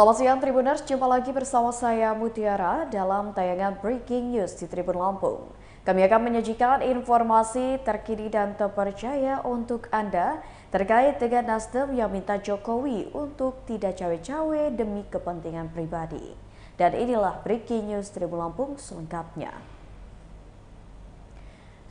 Selamat siang Tribuners, jumpa lagi bersama saya Mutiara dalam tayangan Breaking News di Tribun Lampung. Kami akan menyajikan informasi terkini dan terpercaya untuk Anda terkait dengan Nasdem yang minta Jokowi untuk tidak cawe-cawe demi kepentingan pribadi. Dan inilah Breaking News Tribun Lampung selengkapnya.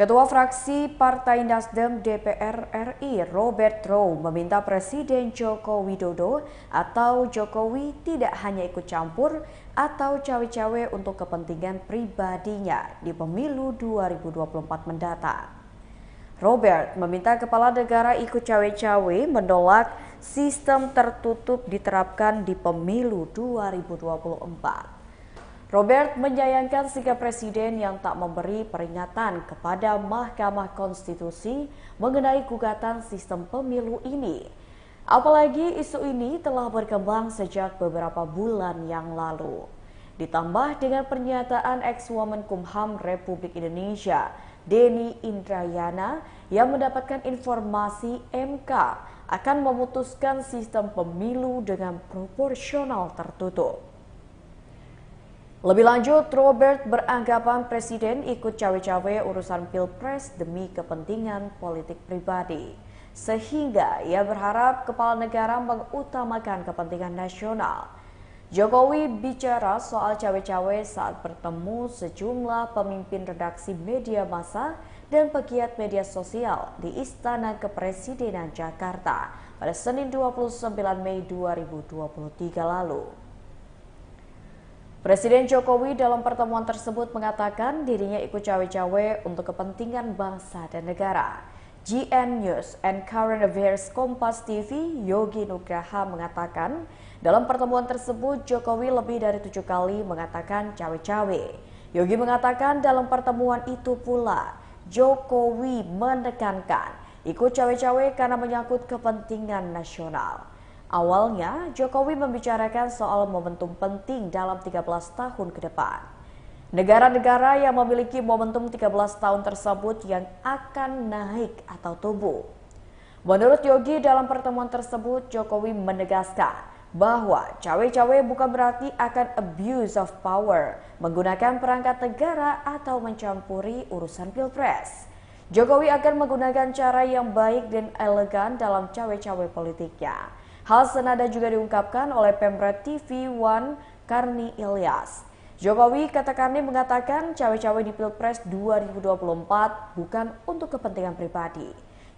Ketua Fraksi Partai Nasdem DPR RI Robert Rowe meminta Presiden Joko Widodo atau Jokowi tidak hanya ikut campur atau cawe-cawe untuk kepentingan pribadinya di pemilu 2024 mendatang. Robert meminta kepala negara ikut cawe-cawe menolak sistem tertutup diterapkan di pemilu 2024. Robert menyayangkan sikap Presiden yang tak memberi peringatan kepada Mahkamah Konstitusi mengenai gugatan sistem pemilu ini. Apalagi isu ini telah berkembang sejak beberapa bulan yang lalu. Ditambah dengan pernyataan ex-Wamenkumham Republik Indonesia, Denny Indrayana, yang mendapatkan informasi MK akan memutuskan sistem pemilu dengan proporsional tertutup. Lebih lanjut, Robert beranggapan Presiden ikut cawe-cawe urusan Pilpres demi kepentingan politik pribadi. Sehingga ia berharap kepala negara mengutamakan kepentingan nasional. Jokowi bicara soal cawe-cawe saat bertemu sejumlah pemimpin redaksi media massa dan pegiat media sosial di Istana Kepresidenan Jakarta pada Senin 29 Mei 2023 lalu. Presiden Jokowi dalam pertemuan tersebut mengatakan dirinya ikut cawe-cawe untuk kepentingan bangsa dan negara. GN News and Current Affairs Kompas TV Yogi Nugraha mengatakan dalam pertemuan tersebut Jokowi lebih dari 7 kali mengatakan cawe-cawe. Yogi mengatakan dalam pertemuan itu pula Jokowi menekankan ikut cawe-cawe karena menyangkut kepentingan nasional. Awalnya, Jokowi membicarakan soal momentum penting dalam 13 tahun ke depan. Negara-negara yang memiliki momentum 13 tahun tersebut yang akan naik atau tumbuh. Menurut Yogi, dalam pertemuan tersebut, Jokowi menegaskan bahwa cawe-cawe bukan berarti akan abuse of power, menggunakan perangkat negara atau mencampuri urusan Pilpres. Jokowi akan menggunakan cara yang baik dan elegan dalam cawe-cawe politiknya. Hal senada juga diungkapkan oleh Pemret TV One Karni Ilyas. Jokowi kata Karni mengatakan cawe-cawe di Pilpres 2024 bukan untuk kepentingan pribadi.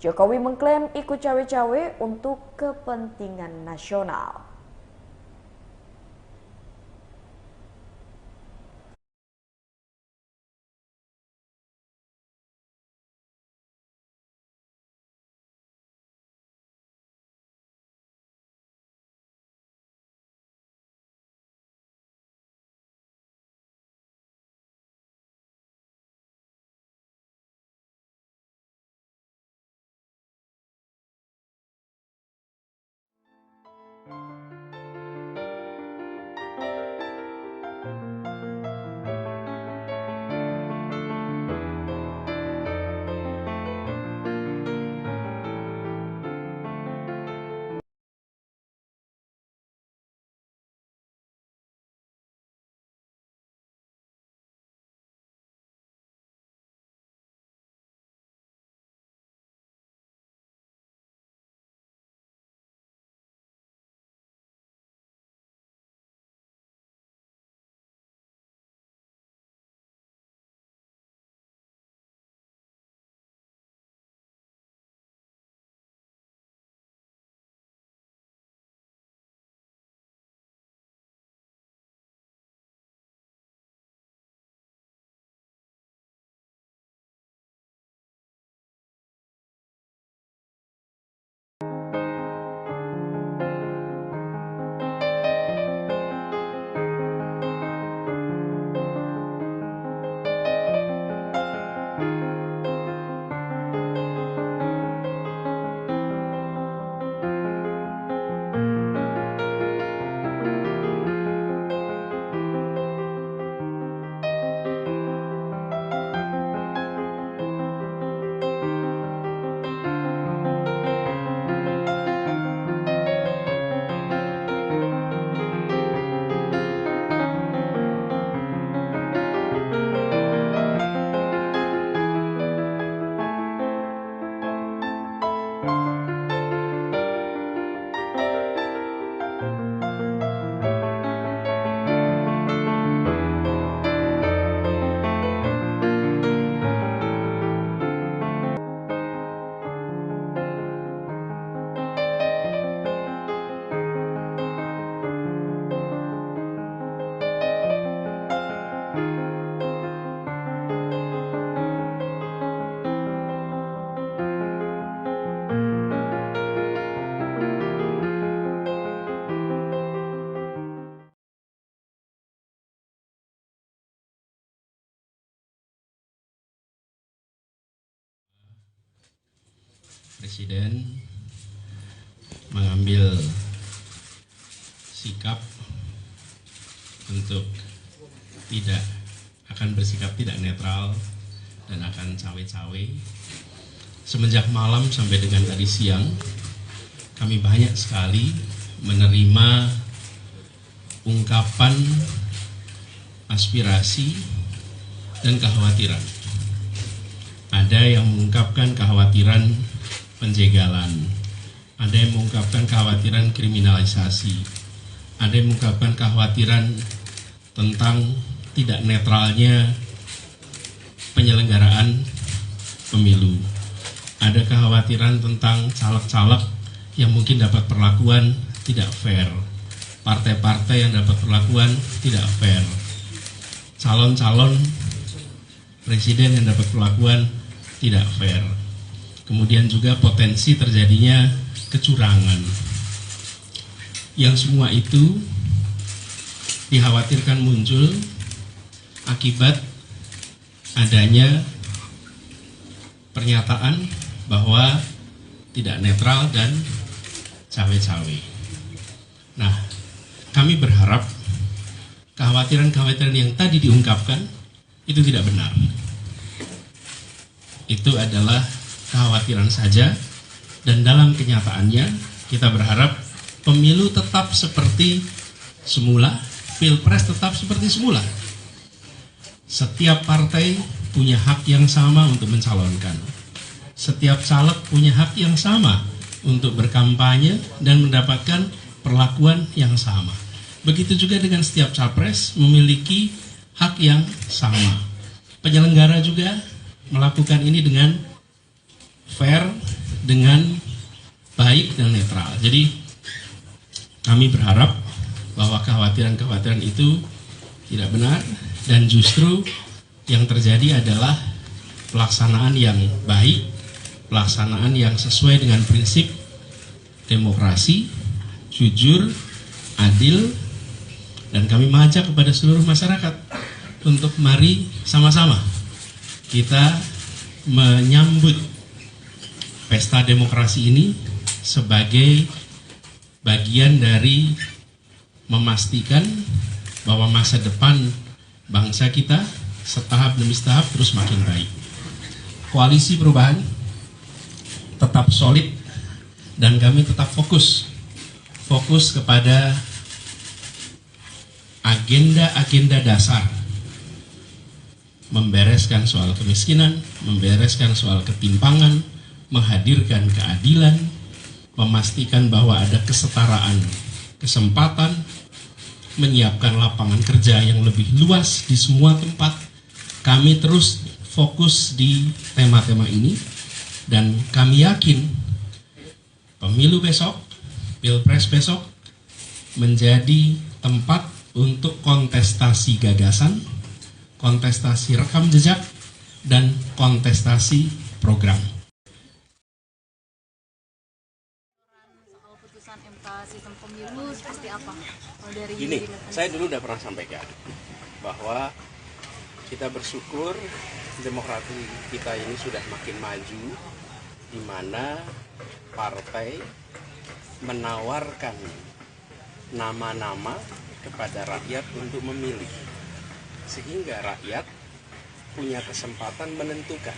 Jokowi mengklaim ikut cawe-cawe untuk kepentingan nasional. Presiden mengambil sikap untuk bersikap tidak netral dan akan cawe-cawe. Semenjak malam sampai dengan tadi siang, kami banyak sekali menerima ungkapan aspirasi dan kekhawatiran. Ada yang mengungkapkan kekhawatiran penjegalan, ada yang mengungkapkan kekhawatiran kriminalisasi, ada yang mengungkapkan kekhawatiran tentang tidak netralnya penyelenggaraan pemilu. Ada kekhawatiran tentang caleg-caleg yang mungkin dapat perlakuan tidak fair, partai-partai yang dapat perlakuan tidak fair, calon-calon presiden yang dapat perlakuan tidak fair. Kemudian juga potensi terjadinya kecurangan. Yang semua itu dikhawatirkan muncul akibat adanya pernyataan bahwa tidak netral dan cawe-cawe. Nah, kami berharap kekhawatiran-kekhawatiran yang tadi diungkapkan itu tidak benar. Itu adalah kekhawatiran saja, dan dalam kenyataannya kita berharap pemilu tetap seperti semula, pilpres tetap seperti semula. Setiap partai punya hak yang sama untuk mencalonkan. Setiap caleg punya hak yang sama untuk berkampanye dan mendapatkan perlakuan yang sama. Begitu juga dengan setiap capres memiliki hak yang sama. Penyelenggara juga melakukan ini dengan fair, dengan baik dan netral. Jadi kami berharap bahwa kekhawatiran-kekhawatiran itu tidak benar, dan justru yang terjadi adalah pelaksanaan yang baik, pelaksanaan yang sesuai dengan prinsip demokrasi, jujur, adil, dan kami mengajak kepada seluruh masyarakat untuk mari sama-sama kita menyambut pesta demokrasi ini sebagai bagian dari memastikan bahwa masa depan bangsa kita setahap demi setahap terus makin baik. Koalisi perubahan tetap solid dan kami tetap fokus kepada agenda-agenda dasar, membereskan soal kemiskinan, membereskan soal ketimpangan, menghadirkan keadilan, memastikan bahwa ada kesetaraan kesempatan, menyiapkan lapangan kerja yang lebih luas di semua tempat. Kami terus fokus di tema-tema ini, dan kami yakin pemilu besok, pilpres besok menjadi tempat untuk kontestasi gagasan, kontestasi rekam jejak, dan kontestasi program. Soal putusan MK sistem pemilu seperti apa? Dari Gini, saya dulu udah pernah sampaikan bahwa kita bersyukur demokrasi kita ini sudah makin maju, di mana partai menawarkan nama-nama kepada rakyat untuk memilih, sehingga rakyat punya kesempatan menentukan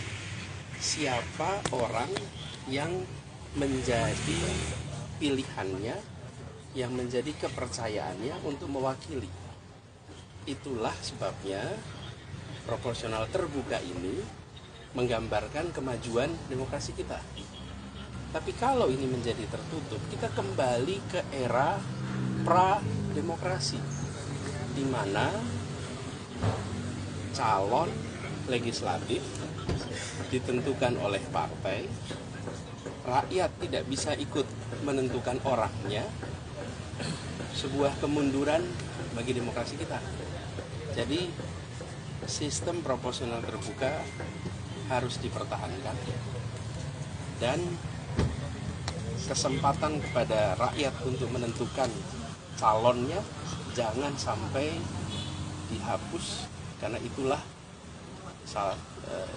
siapa orang yang menjadi pilihannya, yang menjadi kepercayaannya untuk mewakili. Itulah sebabnya proporsional terbuka ini menggambarkan kemajuan demokrasi kita. Tapi kalau ini menjadi tertutup, kita kembali ke era pra-demokrasi, di mana calon legislatif ditentukan oleh partai, rakyat tidak bisa ikut menentukan orangnya. Sebuah kemunduran bagi demokrasi kita. Jadi sistem proporsional terbuka harus dipertahankan, dan kesempatan kepada rakyat untuk menentukan calonnya jangan sampai dihapus, karena itulah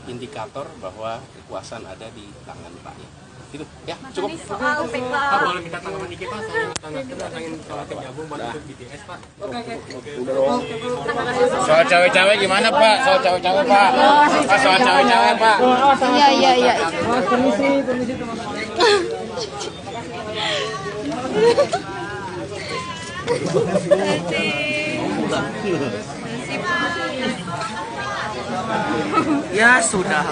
indikator bahwa kekuasaan ada di tangan rakyat. Itu ya cukup. Soal PK. Pak, boleh minta tanggapan dikit Pak soal tanggapan soal tim gabung untuk BTS Pak. Soal cawe-cawe gimana Pak? Soal cawe-cawe Pak. Soal cawe-cawe Pak. Iya. Permisi teman-teman. Ya sudah.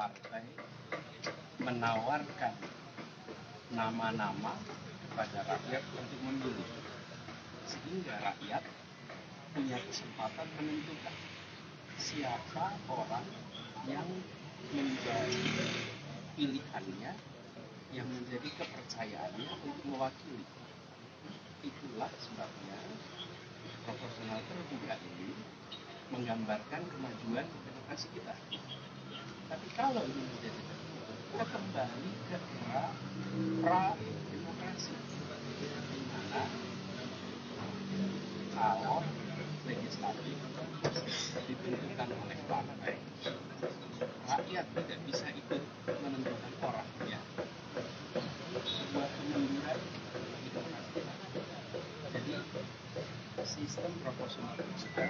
partai menawarkan nama-nama kepada rakyat untuk memilih, sehingga rakyat punya kesempatan menentukan siapa orang yang menjadi pilihannya, yang menjadi kepercayaannya untuk mewakili. Itulah sebabnya proporsional terbuka ini menggambarkan kemajuan demokrasi kita. Tapi kalau ini menjadi tertutup, kita kembali ke era pra-demokrasi, di mana calon legislatif ditentukan oleh partai, rakyat tidak bisa ikut menentukan orangnya. Sebuah kemunduran demokrasi. Jadi sistem proporsional kita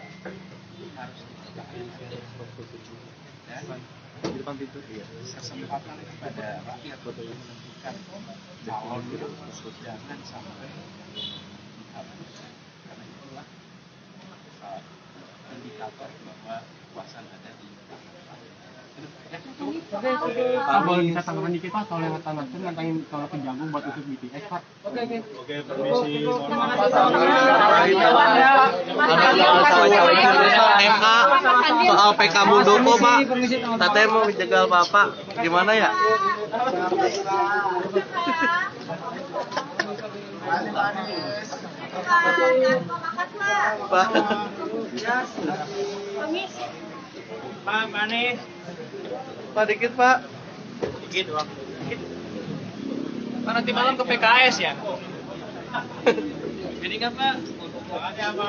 harus dipertahankan dan kesempatan kepada rakyat untuk menentukan calon jangan sampai dihapus, karena itulah indikator bahwa kekuasaan ada di Pak, boleh bisa tanggapan dikit Pak soal yang tanah itu nantangin kalau ke Jagung buat usut BTS Pak. Oke, permisi. MK soal PK Muldoko Pak, katanya mau dijegal Bapak, gimana ya? Pak Anies. Pak dikit Pak. Dikit doang. Pak nanti malam ke PKS ya? Jadi nggak Pak? Makanya apa?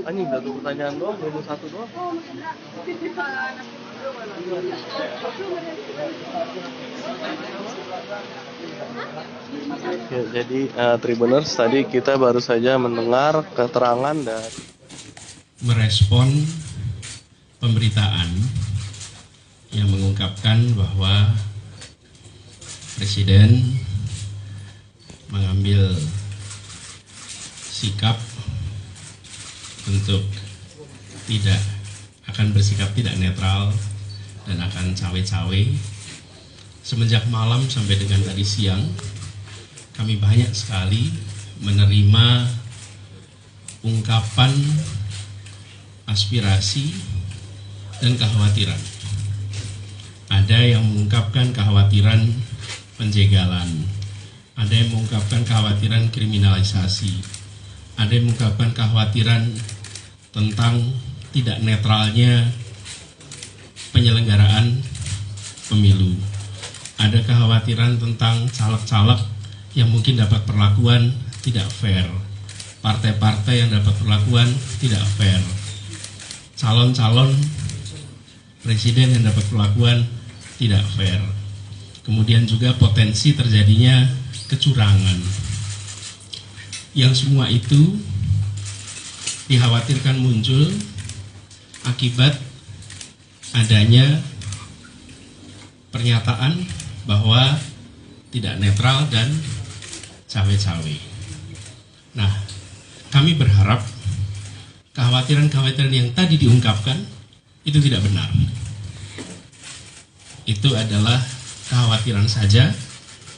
Anjing satu pertanyaan doang, belum satu doang. Ya, jadi Tribuners, tadi kita baru saja mendengar keterangan dan merespon pemberitaan yang mengungkapkan bahwa Presiden mengambil sikap untuk tidak akan bersikap tidak netral dan akan cawe-cawe. Semenjak malam sampai dengan tadi siang, kami banyak sekali menerima ungkapan aspirasi dan kekhawatiran. Ada yang mengungkapkan kekhawatiran penjegalan, ada yang mengungkapkan kekhawatiran kriminalisasi, ada yang mengungkapkan kekhawatiran tentang tidak netralnya penyelenggaraan pemilu. Ada kekhawatiran tentang caleg-caleg yang mungkin dapat perlakuan tidak fair, partai-partai yang dapat perlakuan tidak fair, calon-calon presiden yang dapat perlakuan tidak fair. Kemudian juga potensi terjadinya kecurangan. Yang semua itu dikhawatirkan muncul akibat adanya pernyataan bahwa tidak netral dan cawe-cawe. Nah, kami berharap kekhawatiran-kekhawatiran yang tadi diungkapkan itu tidak benar. Itu adalah kekhawatiran saja,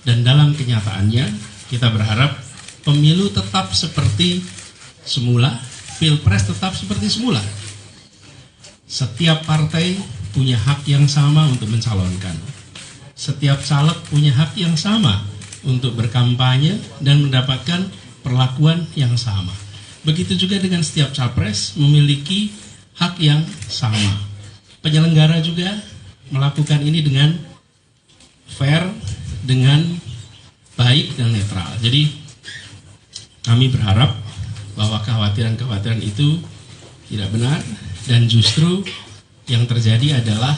dan dalam kenyataannya kita berharap pemilu tetap seperti semula, pilpres tetap seperti semula. Setiap partai punya hak yang sama untuk mencalonkan. Setiap caleg punya hak yang sama untuk berkampanye dan mendapatkan perlakuan yang sama. Begitu juga dengan setiap capres memiliki hak yang sama. Penyelenggara juga melakukan ini dengan fair, dengan baik dan netral. Jadi kami berharap bahwa kekhawatiran-kekhawatiran itu tidak benar, dan justru yang terjadi adalah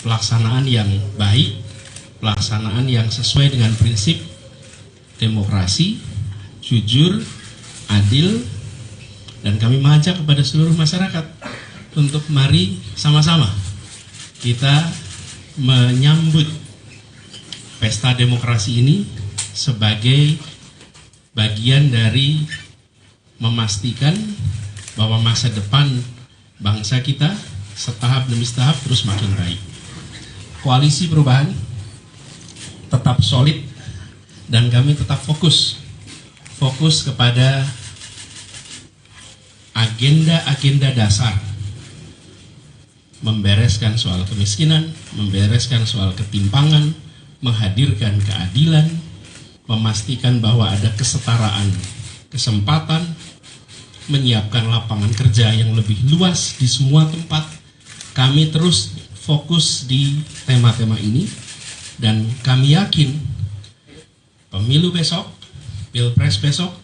pelaksanaan yang baik, pelaksanaan yang sesuai dengan prinsip demokrasi, jujur, adil, dan kami mengajak kepada seluruh masyarakat untuk mari sama-sama kita menyambut pesta demokrasi ini sebagai bagian dari memastikan bahwa masa depan bangsa kita setahap demi setahap terus makin baik. Koalisi Perubahan tetap solid dan kami tetap fokus kepada agenda-agenda dasar, membereskan soal kemiskinan, membereskan soal ketimpangan, menghadirkan keadilan, memastikan bahwa ada kesetaraan kesempatan, menyiapkan lapangan kerja yang lebih luas di semua tempat. Kami terus fokus di tema-tema ini dan kami yakin pemilu besok, pilpres besok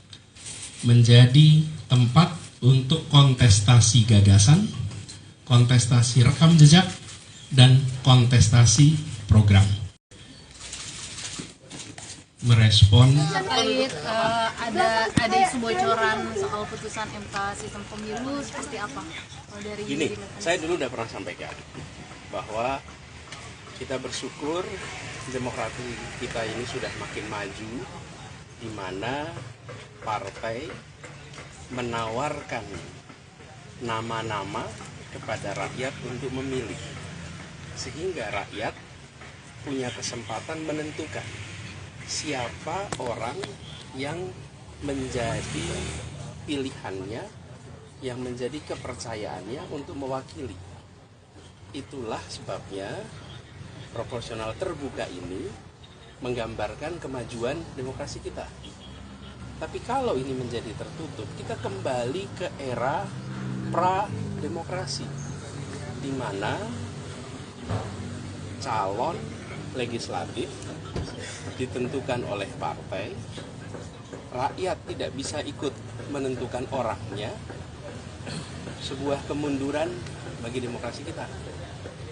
menjadi tempat untuk kontestasi gagasan, kontestasi rekam jejak, dan kontestasi program. Merespon terkait ada isu bocoran soal putusan MK sistem pemilu seperti apa? Kalau dari Gini, saya dulu udah pernah sampaikan bahwa kita bersyukur demokrasi kita ini sudah makin maju, di mana partai menawarkan nama-nama kepada rakyat untuk memilih, sehingga rakyat punya kesempatan menentukan siapa orang yang menjadi pilihannya, yang menjadi kepercayaannya untuk mewakili. Itulah sebabnya proporsional terbuka ini menggambarkan kemajuan demokrasi kita. Tapi kalau ini menjadi tertutup, kita kembali ke era pra-demokrasi, di mana calon legislatif ditentukan oleh partai, rakyat tidak bisa ikut menentukan orangnya, sebuah kemunduran bagi demokrasi kita.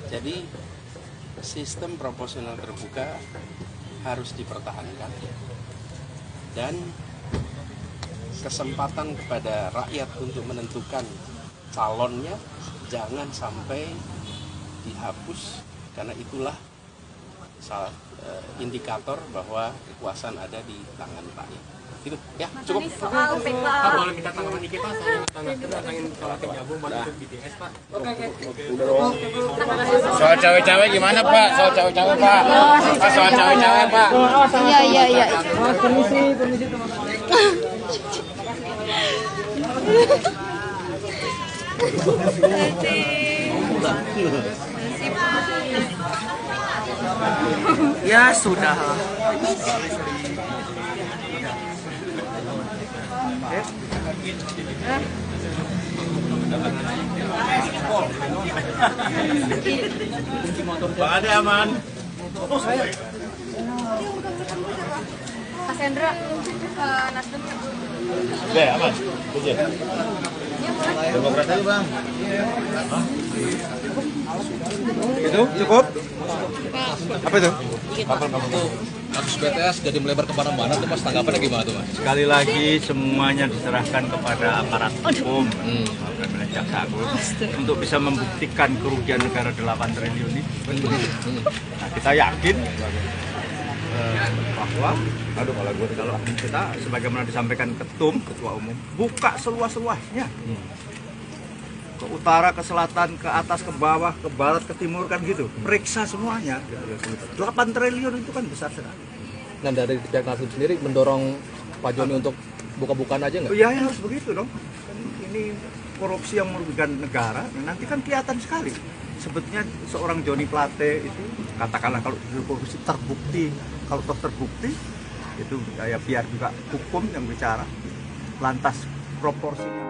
Jadi sistem proporsional terbuka harus dipertahankan dan kesempatan kepada rakyat untuk menentukan calonnya jangan sampai dihapus, karena itulah salah indikator bahwa kekuasaan ada di tangan rakyat. Itu ya, cukup. Pak, boleh minta tanggapan dikit Pak soal tentangin soal penggabung buat ikut BTS Pak. Soal cawe-cawe gimana Pak? Soal cawe-cawe Pak. Soal cawe-cawe Pak. Iya. Permisi teman-teman. Ya sudah. Pak Ade aman. Mas Hendra, Nasdem. Oke, aman. Demokrat aja Bang. Itu cukup? Apa itu? Kasus BTS jadi melebar kemana-mana tuh Mas, tanggapannya gimana tuh Mas? Sekali lagi semuanya diserahkan kepada aparat hukum, kepada Jaksa Agung untuk bisa membuktikan kerugian negara 8 triliun ini. Nah, kita yakin bahwa kalau kita sebagaimana disampaikan Ketua Umum, buka seluas-luasnya. Ke utara, ke selatan, ke atas, ke bawah, ke barat, ke timur, kan gitu. Periksa semuanya. 8 triliun itu kan besar sekali. Nah dari pihak Nasdem sendiri mendorong Pak Joni untuk buka-bukaan aja nggak? Iya, harus begitu dong. Ini korupsi yang merugikan negara, nanti kan kelihatan sekali. Sebetulnya seorang Joni Plate itu, katakanlah kalau korupsi terbukti, kalau terbukti, itu ya biar juga hukum yang bicara. Lantas proporsinya.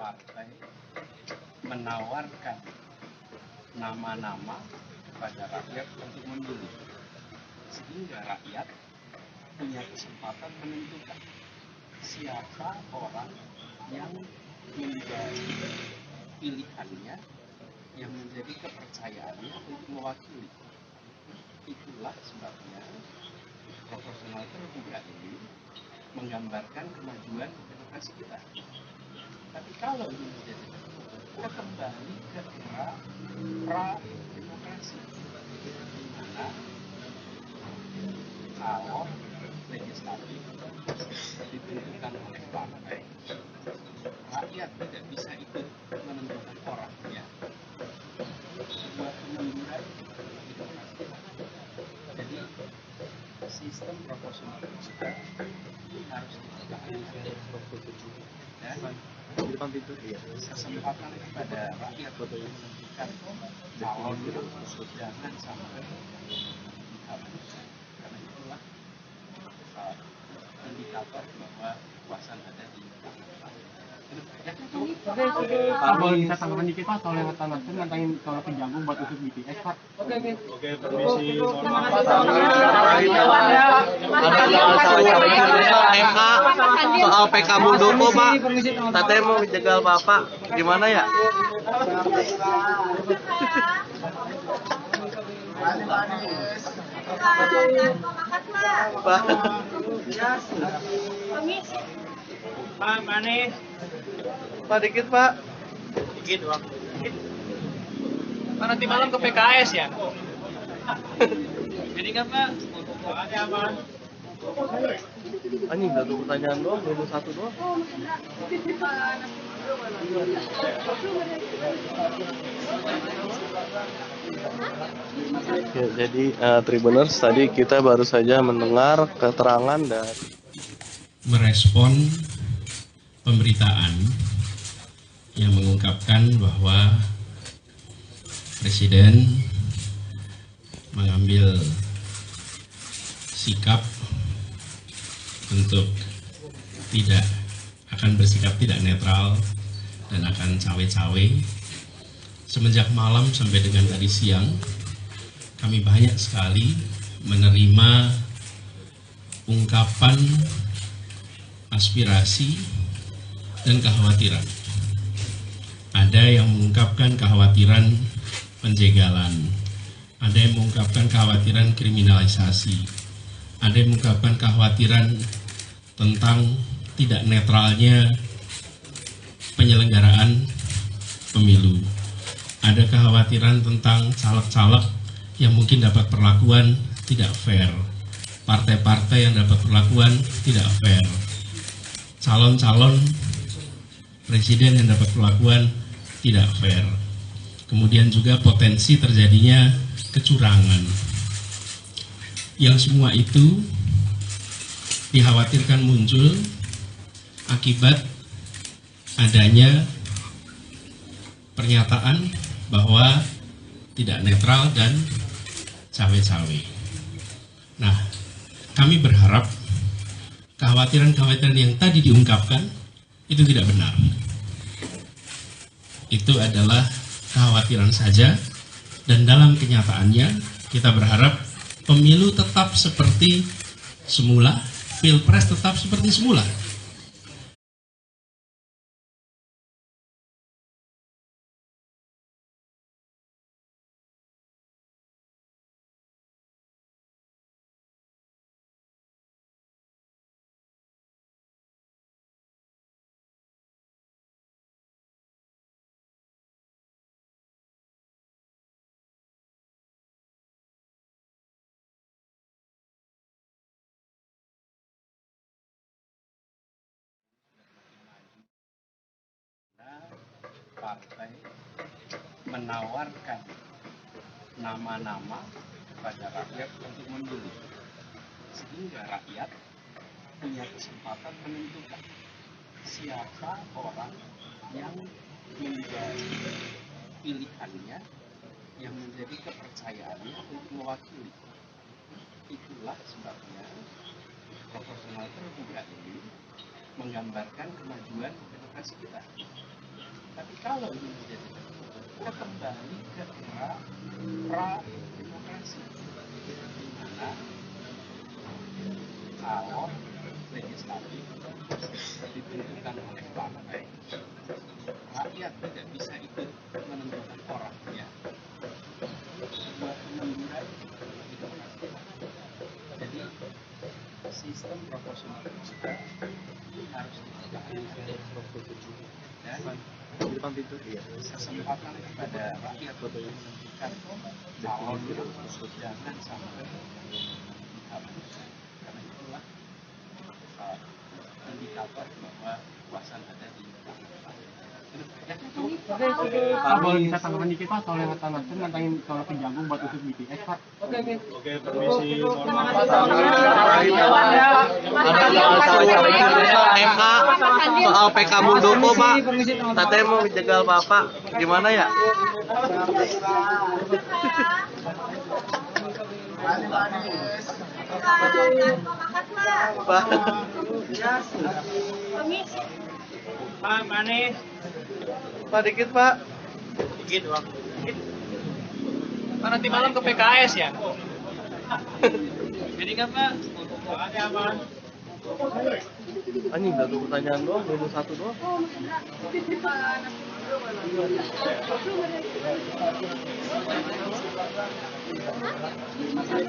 partai menawarkan nama-nama kepada rakyat untuk memilih, sehingga rakyat punya kesempatan menentukan siapa orang yang menjadi pilihannya, yang menjadi kepercayaannya untuk mewakili. Itulah sebabnya proporsional terbuka ini menggambarkan kemajuan demokrasi kita. Tapi kalau ini menjadi kita kembali ke era pra-demokrasi, di mana calon legislatif ditentukan oleh partai, rakyat tidak bisa ikut menentukan orangnya. Sebuah kemunduran demokrasi. Jadi sistem proporsional terbuka ini harus dipertahankan dan kesempatan kepada rakyat untuk menentukan calon jangan sampai dihapus, karena itulah indikator bahwa kekuasaan ada di tangan. Pak, boleh minta tanggapan dikit Pak soal yang kata Nasdem nantangin soal Kejagung buat usut BTS Pak. Oke, permisi. MK soal PK Muldoko Pak, katanya mau dijegal Bapak, gimana ya? Pak, manis. Pak dikit Pak. Dikit Pak. Pak, nanti malam ke PKS ya? Jadi kan Pak? Anjing, satu pertanyaan doang, belum satu doang. Ya, jadi Tribuners, tadi kita baru saja mendengar keterangan dan merespon pemberitaan yang mengungkapkan bahwa Presiden mengambil sikap untuk tidak akan bersikap tidak netral dan akan cawe-cawe. Semenjak malam sampai dengan tadi siang, kami banyak sekali menerima ungkapan aspirasi dan kekhawatiran. Ada yang mengungkapkan kekhawatiran penjegalan, ada yang mengungkapkan kekhawatiran kriminalisasi, ada yang mengungkapkan kekhawatiran tentang tidak netralnya penyelenggaraan pemilu, ada kekhawatiran tentang caleg-caleg yang mungkin dapat perlakuan tidak fair, partai-partai yang dapat perlakuan tidak fair, calon-calon presiden yang dapat perlakuan tidak fair, kemudian juga potensi terjadinya kecurangan. Yang semua itu dikhawatirkan muncul akibat adanya pernyataan bahwa tidak netral dan cawe-cawe. Nah, kami berharap kekhawatiran-kekhawatiran yang tadi diungkapkan itu tidak benar. Itu adalah kekhawatiran saja, dan dalam kenyataannya kita berharap pemilu tetap seperti semula, pilpres tetap seperti semula. Partai menawarkan nama-nama kepada rakyat untuk memilih, sehingga rakyat punya kesempatan menentukan siapa orang yang menjadi pilihannya, yang menjadi kepercayaannya untuk mewakili. Itulah sebabnya proporsional terbuka ini menggambarkan kemajuan demokrasi kita. Tapi kalau ini menjadi kita kembali ke era pra-demokrasi, di mana calon legislatif ditentukan oleh partai, rakyat tidak bisa ikut menentukan orangnya. Jadi sistem proporsional kita harus ditegakkan dan kesempatan kepada rakyat untuk menentukan calon jangan sampai dihapus, karena itulah indikator bahwa kekuasaan ada di tangan. Pak, boleh bisa tanggapan dikit Pak soal yang kata Nasdem nantangin soal Kejagung buat usut BTS Pak? Oke, permisi. MK soal PK Muldoko Pak, katanya mau dijegal Bapak, gimana ya? Pak. Pak, manis. Pak, dikit Pak. Dikit doang. Pak, nanti malam ke PKS ya? Jadi kan Pak? Ada apa? Anjing, satu pertanyaan doang, baru satu doang.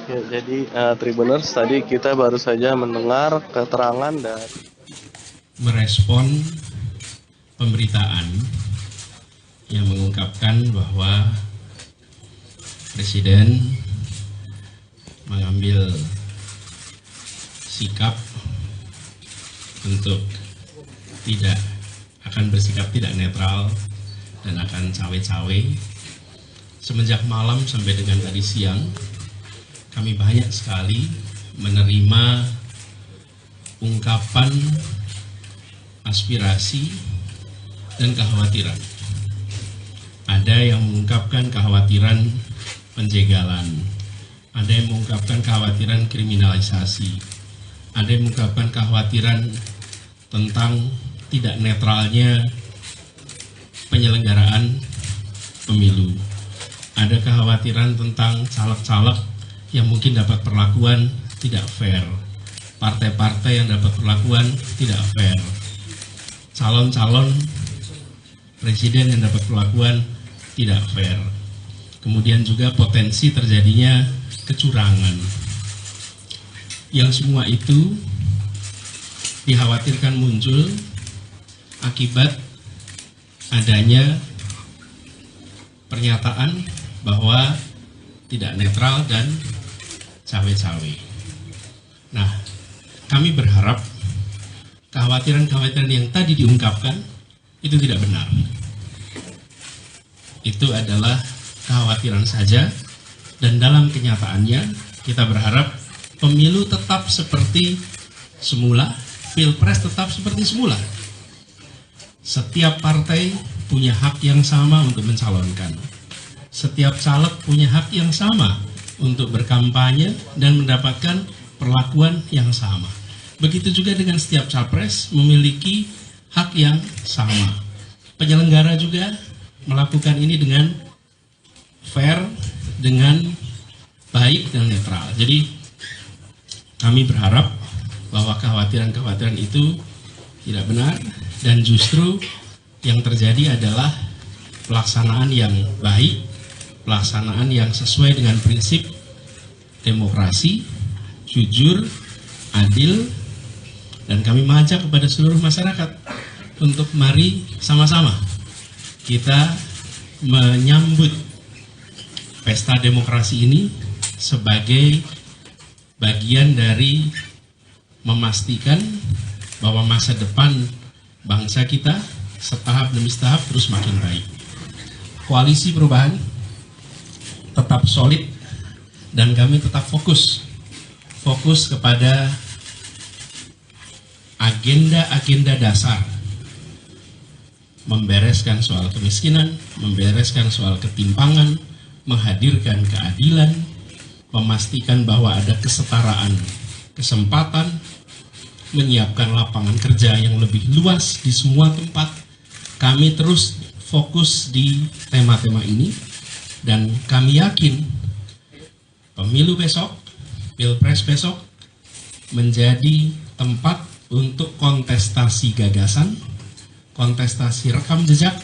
Ya, jadi Tribuners, tadi kita baru saja mendengar keterangan dan merespon pemberitaan yang mengungkapkan bahwa Presiden mengambil sikap untuk tidak akan bersikap tidak netral dan akan cawe-cawe. Semenjak malam sampai dengan tadi siang, kami banyak sekali menerima ungkapan aspirasi dan kekhawatiran. Ada yang mengungkapkan kekhawatiran penjegalan, ada yang mengungkapkan kekhawatiran kriminalisasi, ada yang mengungkapkan kekhawatiran tentang tidak netralnya penyelenggaraan pemilu, ada kekhawatiran tentang caleg-caleg yang mungkin dapat perlakuan tidak fair, partai-partai yang dapat perlakuan tidak fair, calon-calon presiden yang dapat perlakuan tidak fair, kemudian juga potensi terjadinya kecurangan. Yang semua itu dikhawatirkan muncul akibat adanya pernyataan bahwa tidak netral dan cawe-cawe. Nah, kami berharap kekhawatiran-kekhawatiran yang tadi diungkapkan itu tidak benar. Itu adalah kekhawatiran saja, dan dalam kenyataannya kita berharap pemilu tetap seperti semula, pilpres tetap seperti semula. Setiap partai punya hak yang sama untuk mencalonkan. Setiap caleg punya hak yang sama untuk berkampanye dan mendapatkan perlakuan yang sama. Begitu juga dengan setiap capres memiliki hak yang sama. Penyelenggara juga melakukan ini dengan fair, dengan baik dan netral. Jadi kami berharap bahwa kekhawatiran-kekhawatiran itu tidak benar, dan justru yang terjadi adalah pelaksanaan yang baik, pelaksanaan yang sesuai dengan prinsip demokrasi, jujur, adil, dan kami mengajak kepada seluruh masyarakat untuk mari sama-sama kita menyambut pesta demokrasi ini sebagai bagian dari memastikan bahwa masa depan bangsa kita setahap demi setahap terus makin baik. Koalisi perubahan tetap solid dan kami tetap fokus kepada agenda-agenda dasar, membereskan soal kemiskinan, membereskan soal ketimpangan, menghadirkan keadilan, memastikan bahwa ada kesetaraan kesempatan, menyiapkan lapangan kerja yang lebih luas di semua tempat. Kami terus fokus di tema-tema ini, dan kami yakin pemilu besok, pilpres besok menjadi tempat untuk kontestasi gagasan, kontestasi rekam jejak,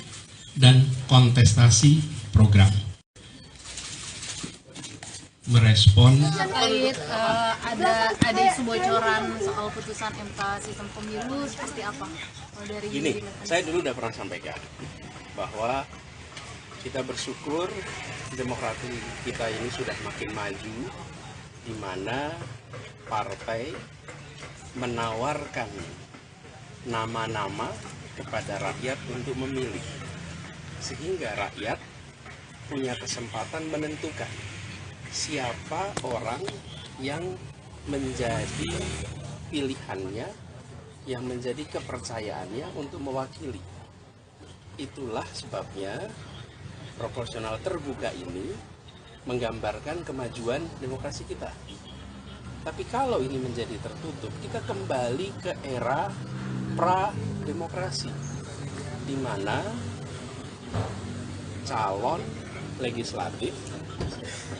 dan kontestasi program. Merespon terkait ada isu bocoran soal putusan MK sistem pemilu seperti apa? Kalau dari gini, saya dulu udah pernah sampaikan bahwa kita bersyukur demokrasi kita ini sudah makin maju, di mana partai menawarkan nama-nama kepada rakyat untuk memilih, sehingga rakyat punya kesempatan menentukan siapa orang yang menjadi pilihannya, yang menjadi kepercayaannya untuk mewakili. Itulah sebabnya proporsional terbuka ini menggambarkan kemajuan demokrasi kita. Tapi kalau ini menjadi tertutup, kita kembali ke era pra-demokrasi, di mana calon legislatif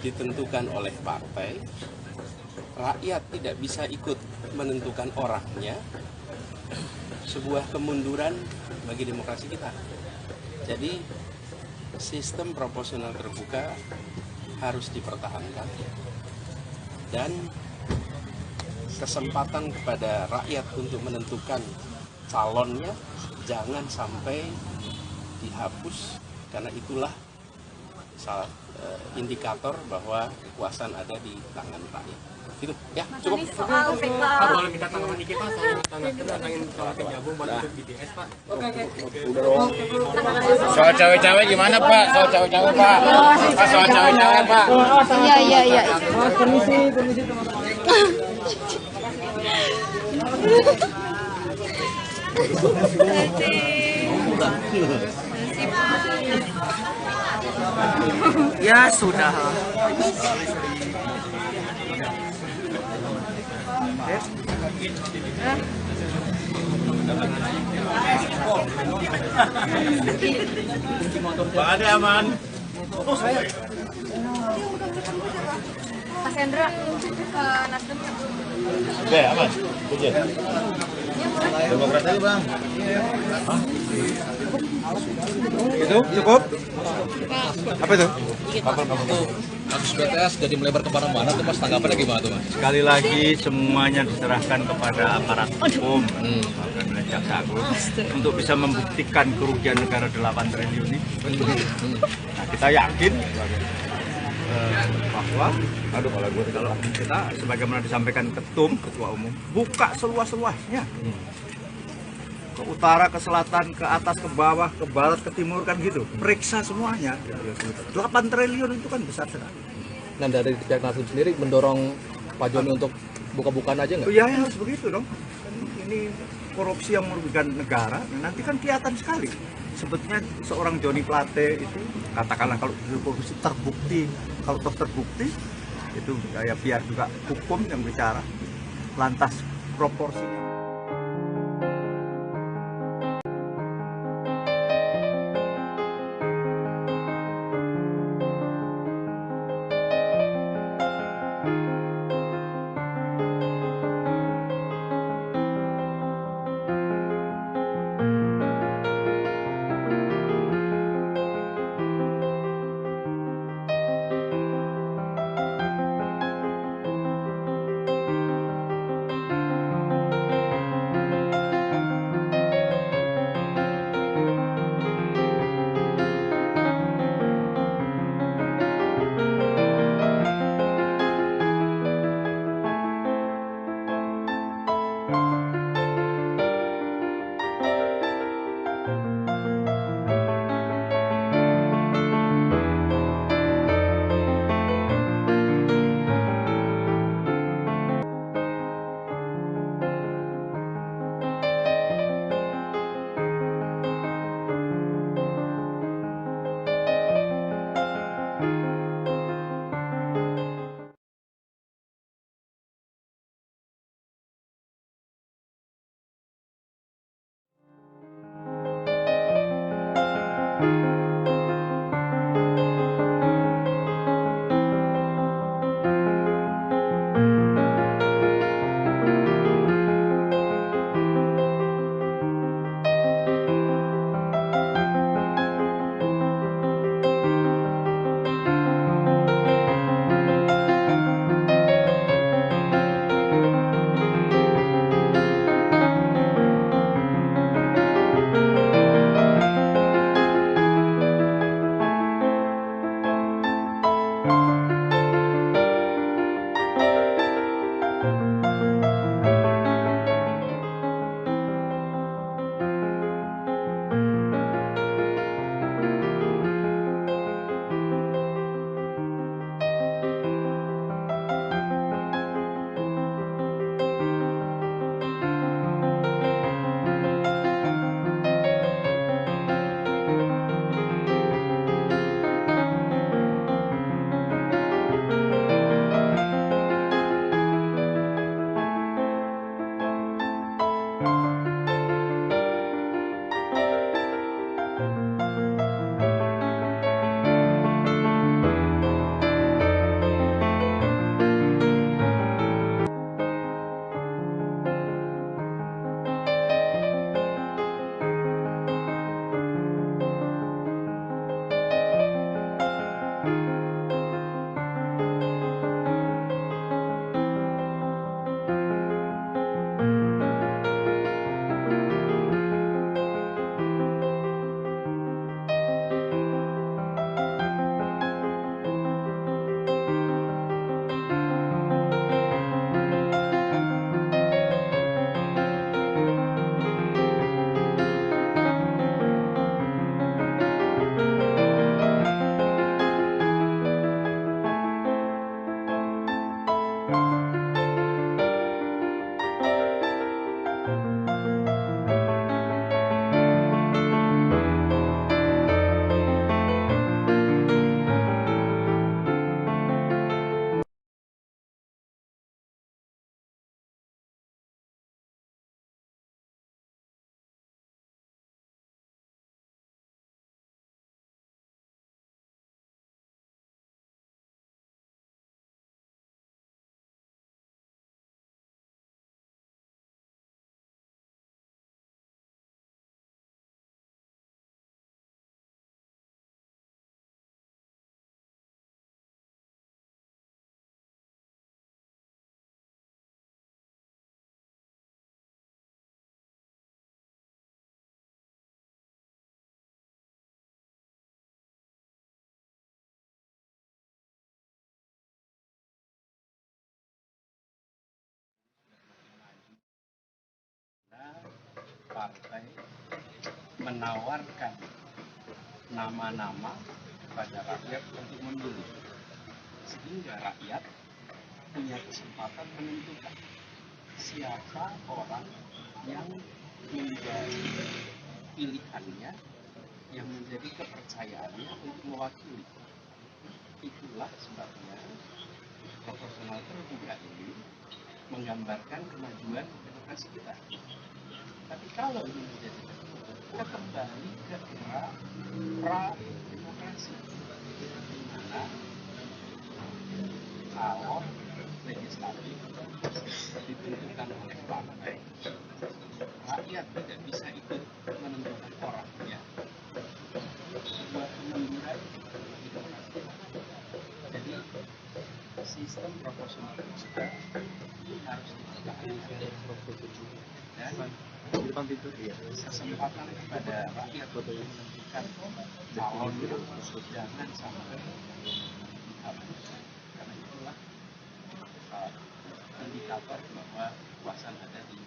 ditentukan oleh partai, rakyat tidak bisa ikut menentukan orangnya, sebuah kemunduran bagi demokrasi kita. Jadi sistem proporsional terbuka harus dipertahankan, dan kesempatan kepada rakyat untuk menentukan calonnya jangan sampai dihapus, karena itulah salah indikator bahwa kekuasaan ada di tangan rakyat. Gitu ya, cukup. Pak, boleh minta tanggapan dikit Pak soal tentangin soal penggabung buat untuk BTS Pak. Soal cawe-cawe gimana Pak? Soal cawe-cawe Pak. Soal cawe-cawe Pak. Iya. Permisi teman-teman. Ya sudah. Pak ada aman. Mas Hendra, Nasdem. Oke, aman. Oke. Demokrat aja Bang. Itu cukup? Apa itu? Kasus BTS jadi melebar kemana-mana tuh Mas, tanggapannya gimana tuh Mas? Sekali lagi semuanya diserahkan kepada aparat hukum dan jaksa agung untuk bisa membuktikan kerugian negara 8 triliun ini. Nah, kita yakin bahwa kalau kita sebagaimana disampaikan ketua umum, buka seluas-luasnya, ke utara, ke selatan, ke atas, ke bawah, ke barat, ke timur, kan gitu, periksa semuanya. 8 triliun itu kan besar sekali. Dan dari pihak Nasdem sendiri mendorong Pak Joni untuk buka-bukaan aja nggak? Ya harus begitu dong. Ini korupsi yang merugikan negara, nanti kan kelihatan sekali. Sebetulnya seorang Joni Plate itu, katakanlah kalau korupsi terbukti, kalau terbukti itu ya biar juga hukum yang bicara. Lantas proporsinya. sampai menawarkan nama-nama kepada rakyat untuk memilih, sehingga rakyat punya kesempatan menentukan siapa orang yang menjadi pilihannya, yang menjadi kepercayaannya untuk mewakili. Itulah sebabnya proporsional terbuka ini menggambarkan kemajuan demokrasi kita. Tapi kalau ini menjadi tertutup, kita kembali ke era pra-demokrasi, di mana calon legislatif ditentukan oleh partai, rakyat tidak bisa ikut menentukan orangnya. Sebuah kemunduran bagi demokrasi. Jadi sistem proporsional kita harus dipertahankan dan kesempatan kepada rakyat untuk menentukan calon jangan sampai dihapus, karena itulah indikator bahwa kekuasaan ada di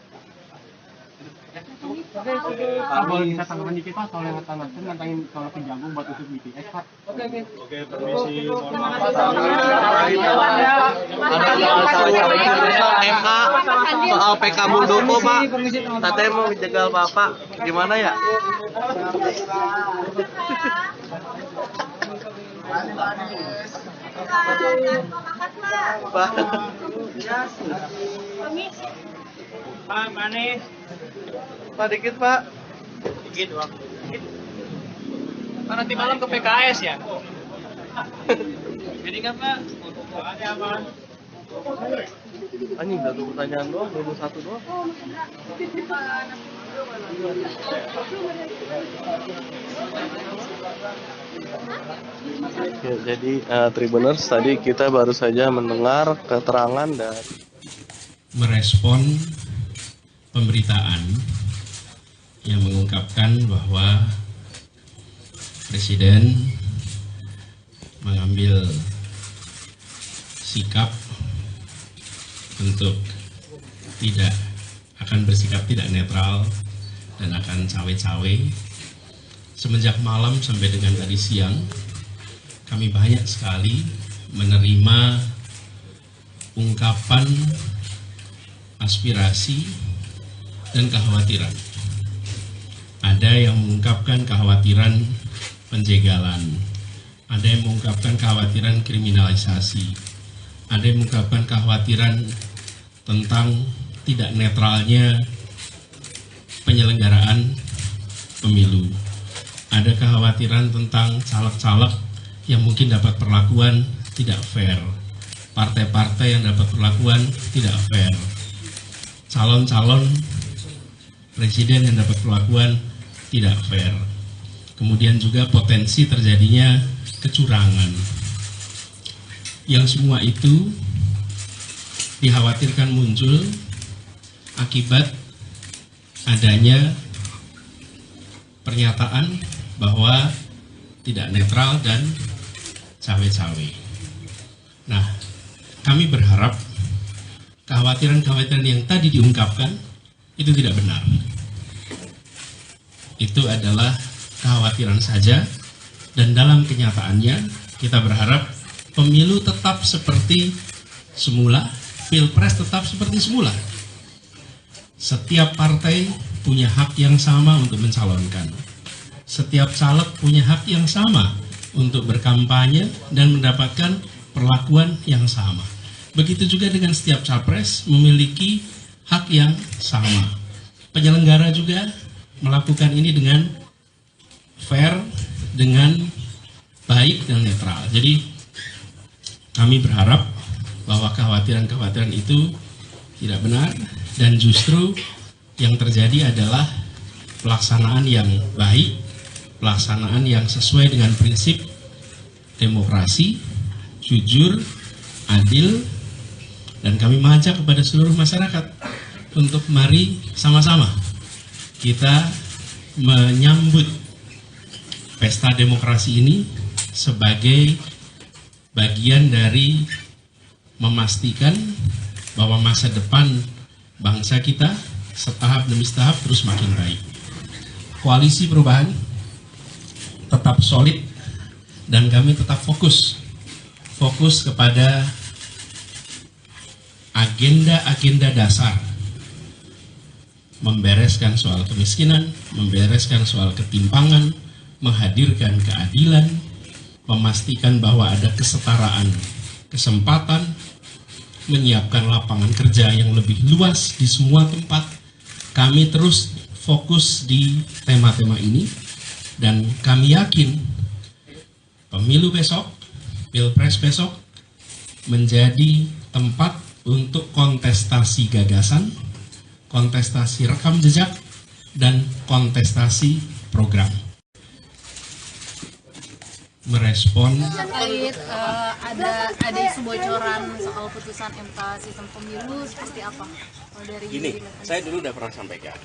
Pak, boleh minta tanggapan dikit Pak soal yang kata Nasdem nantangin kalau Kejagung buat usut BTS Pak. Oke, permisi. MK soal PK Muldoko Pak, katanya mau jegal Bapak, gimana ya? Pak. Pak, manis. Pak dikit Pak. Dikit doang. Pak, nanti malam ke PKS ya? Jadi nggak Pak? Anjing, satu pertanyaan doang, baru satu doang. Ya, jadi Tribuners, tadi kita baru saja mendengar keterangan dari merespon pemberitaan yang mengungkapkan bahwa Presiden mengambil sikap untuk tidak akan bersikap tidak netral dan akan cawe-cawe. Semenjak malam sampai dengan tadi siang, kami banyak sekali menerima ungkapan aspirasi dan kekhawatiran. Ada yang mengungkapkan kekhawatiran penjegalan, ada yang mengungkapkan kekhawatiran kriminalisasi, ada yang mengungkapkan kekhawatiran tentang tidak netralnya penyelenggaraan pemilu. Ada kekhawatiran tentang caleg-caleg yang mungkin dapat perlakuan tidak fair, partai-partai yang dapat perlakuan tidak fair, calon-calon presiden yang dapat perlakuan tidak fair. Kemudian juga potensi terjadinya kecurangan. Yang semua itu dikhawatirkan muncul akibat adanya pernyataan bahwa tidak netral dan cawe-cawe. Nah, kami berharap kekhawatiran-kekhawatiran yang tadi diungkapkan itu tidak benar. Itu adalah kekhawatiran saja, dan dalam kenyataannya kita berharap pemilu tetap seperti semula, pilpres tetap seperti semula. Setiap partai punya hak yang sama untuk mencalonkan. Setiap caleg punya hak yang sama untuk berkampanye dan mendapatkan perlakuan yang sama. Begitu juga dengan setiap capres memiliki hak yang sama. Penyelenggara juga melakukan ini dengan fair, dengan baik dan netral. Jadi kami berharap bahwa kekhawatiran-kekhawatiran itu tidak benar, dan justru yang terjadi adalah pelaksanaan yang baik, pelaksanaan yang sesuai dengan prinsip demokrasi, jujur, adil, dan kami mengajak kepada seluruh masyarakat untuk mari sama-sama kita menyambut pesta demokrasi ini sebagai bagian dari memastikan bahwa masa depan bangsa kita setahap demi setahap terus makin baik. Koalisi Perubahan tetap solid dan kami tetap fokus kepada agenda-agenda dasar, membereskan soal kemiskinan, membereskan soal ketimpangan, menghadirkan keadilan, memastikan bahwa ada kesetaraan kesempatan, menyiapkan lapangan kerja yang lebih luas di semua tempat. Kami terus fokus di tema-tema ini dan kami yakin pemilu besok, pilpres besok menjadi tempat untuk kontestasi gagasan, kontestasi rekam jejak, dan kontestasi program. Merespon terkait ada isu bocoran soal putusan MK sistem pemilu seperti apa? Kalau dari Gini, saya dulu udah pernah sampaikan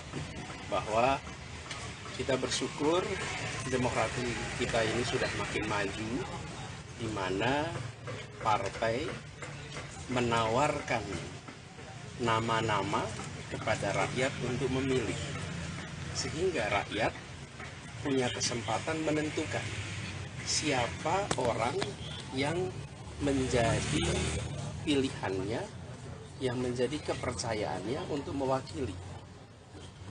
bahwa kita bersyukur demokrasi kita ini sudah makin maju, di mana partai menawarkan nama-nama kepada rakyat untuk memilih, sehingga rakyat punya kesempatan menentukan siapa orang yang menjadi pilihannya, yang menjadi kepercayaannya untuk mewakili.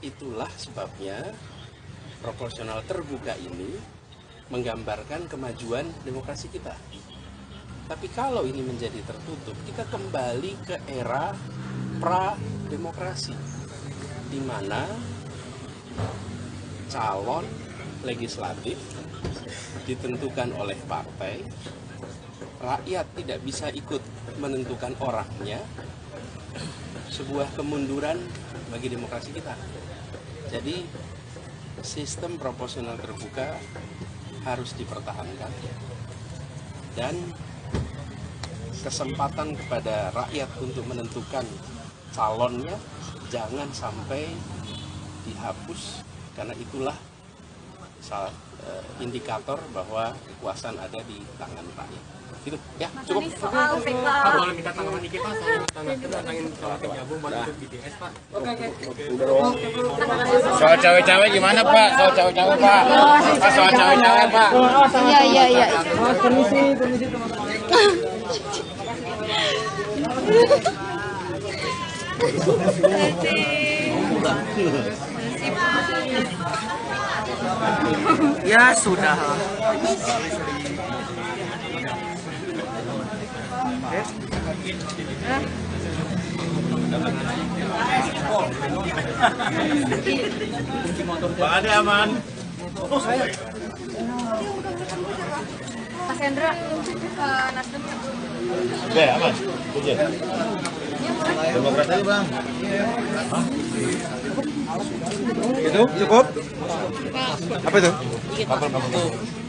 Itulah sebabnya proporsional terbuka ini menggambarkan kemajuan demokrasi kita. Tapi kalau ini menjadi tertutup, kita kembali ke era pra-demokrasi, di mana calon legislatif ditentukan oleh partai, rakyat tidak bisa ikut menentukan orangnya, sebuah kemunduran bagi demokrasi kita. Jadi sistem proporsional terbuka harus dipertahankan dan kesempatan kepada rakyat untuk menentukan calonnya jangan sampai dihapus, karena itulah indikator bahwa kekuasaan ada di tangan rakyat. Gitu ya, cukup. Pak, boleh minta tanggapan dikit Pak soal tentangin soal penggabung buat ikut BTS Pak. Soal cawe-cawe gimana Pak? Soal cawe-cawe Pak. Soal cawe-cawe Pak. Iya. Permisi Ya sudah. Pak Ade aman. Mas Hendra, Nasdem. Oke, aman. Demokrat aja Bang. Itu cukup? Apa itu?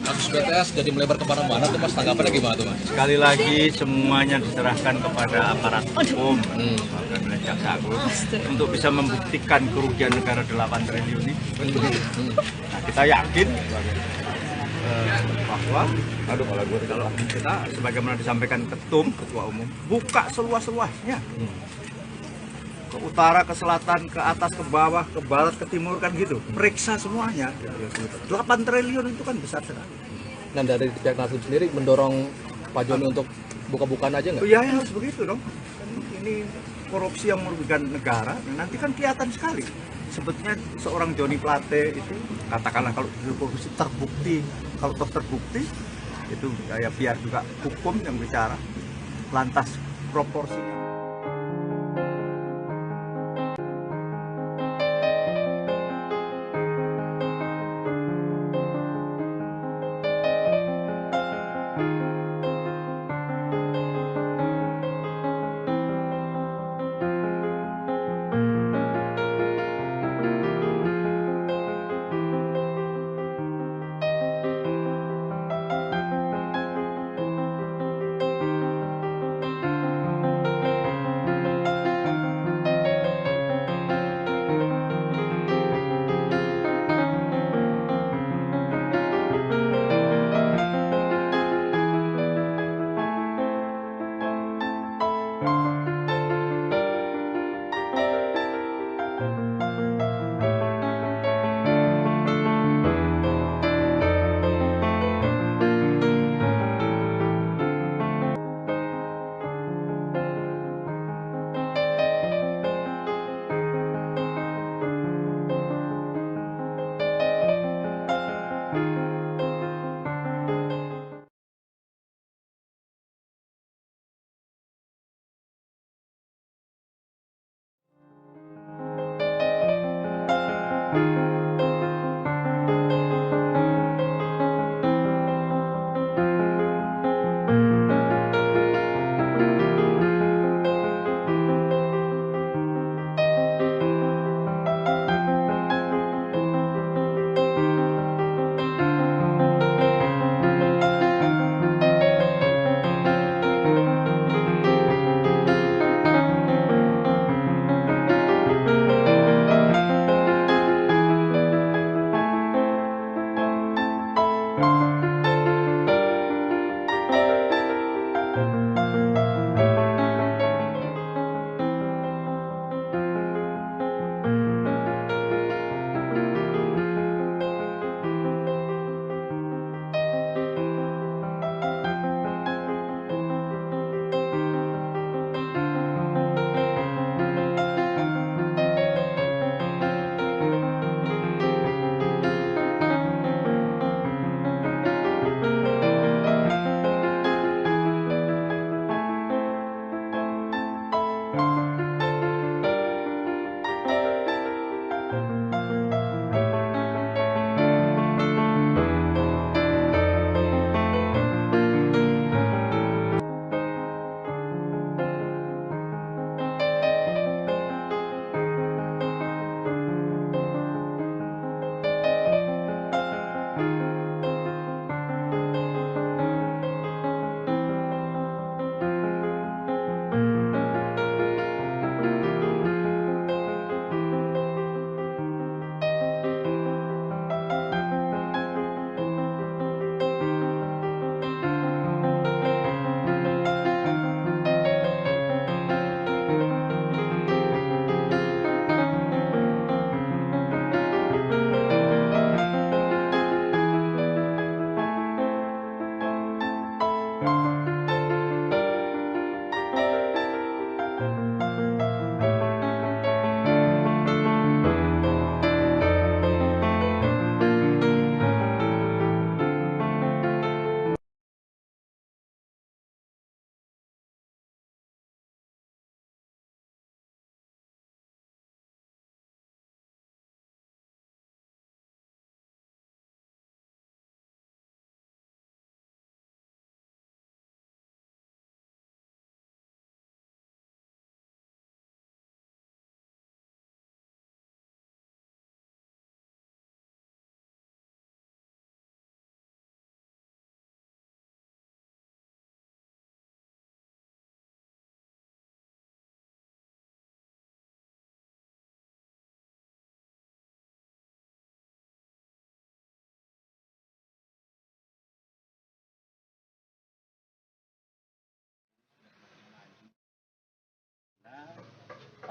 Kasus BTS jadi melebar kemana-mana tuh Mas, tanggapannya gimana tuh Mas? Sekali lagi semuanya diserahkan kepada aparat hukum dan oleh Jaksa Agung untuk bisa membuktikan kerugian negara 8 triliun ini. Nah, kita yakin bahwa kalau kita sebagaimana disampaikan Ketua Umum, buka seluas-luasnya. Ke utara, ke selatan, ke atas, ke bawah, ke barat, ke timur, kan gitu. Periksa semuanya. 8 triliun itu kan besar sekali. Nah, dari pihak Nasdem sendiri mendorong Pak Joni untuk buka-bukaan aja nggak? Iya, harus begitu dong. Ini korupsi yang merugikan negara. Nanti kan kelihatan sekali. Sebetulnya seorang Joni Plate itu, katakanlah kalau korupsi terbukti, kalau terbukti, itu ya biar juga hukum yang bicara. Lantas proporsinya.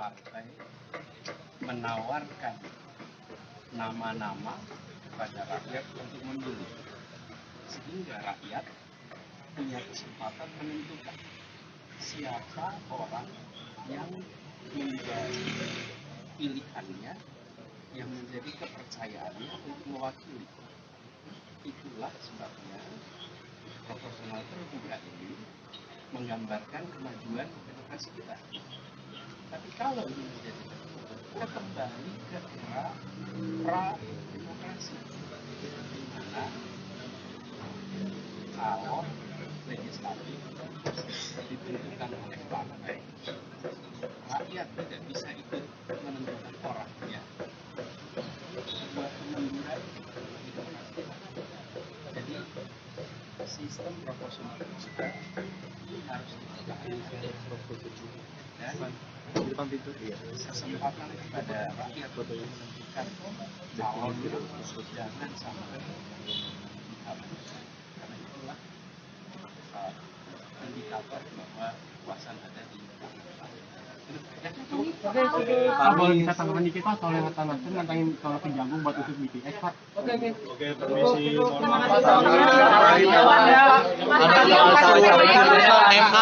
partai menawarkan nama-nama kepada rakyat untuk memilih, sehingga rakyat punya kesempatan menentukan siapa orang yang menjadi pilihannya, yang menjadi kepercayaannya untuk mewakili. Itulah sebabnya proporsional terbuka ini menggambarkan kemajuan demokrasi kita. Tapi kalau ini menjadi tertutup, kita kembali ke era pra-demokrasi, di mana calon legislatif ditentukan oleh partai, rakyat tidak bisa ikut menentukan orangnya. Sebuah kemunduran demokrasi. Jadi sistem proporsional kita harus dipertahankan dan kesempatan kepada rakyat untuk menentukan calon jangan sampai dihapus, karena itulah indikator bahwa kekuasaan ada di tangan. Pak, boleh kita tanggapan dikit Pak soal yang kata Nasdem nantangin kalau ke Jagung buat usut BTS Pak? Oke, permisi. MK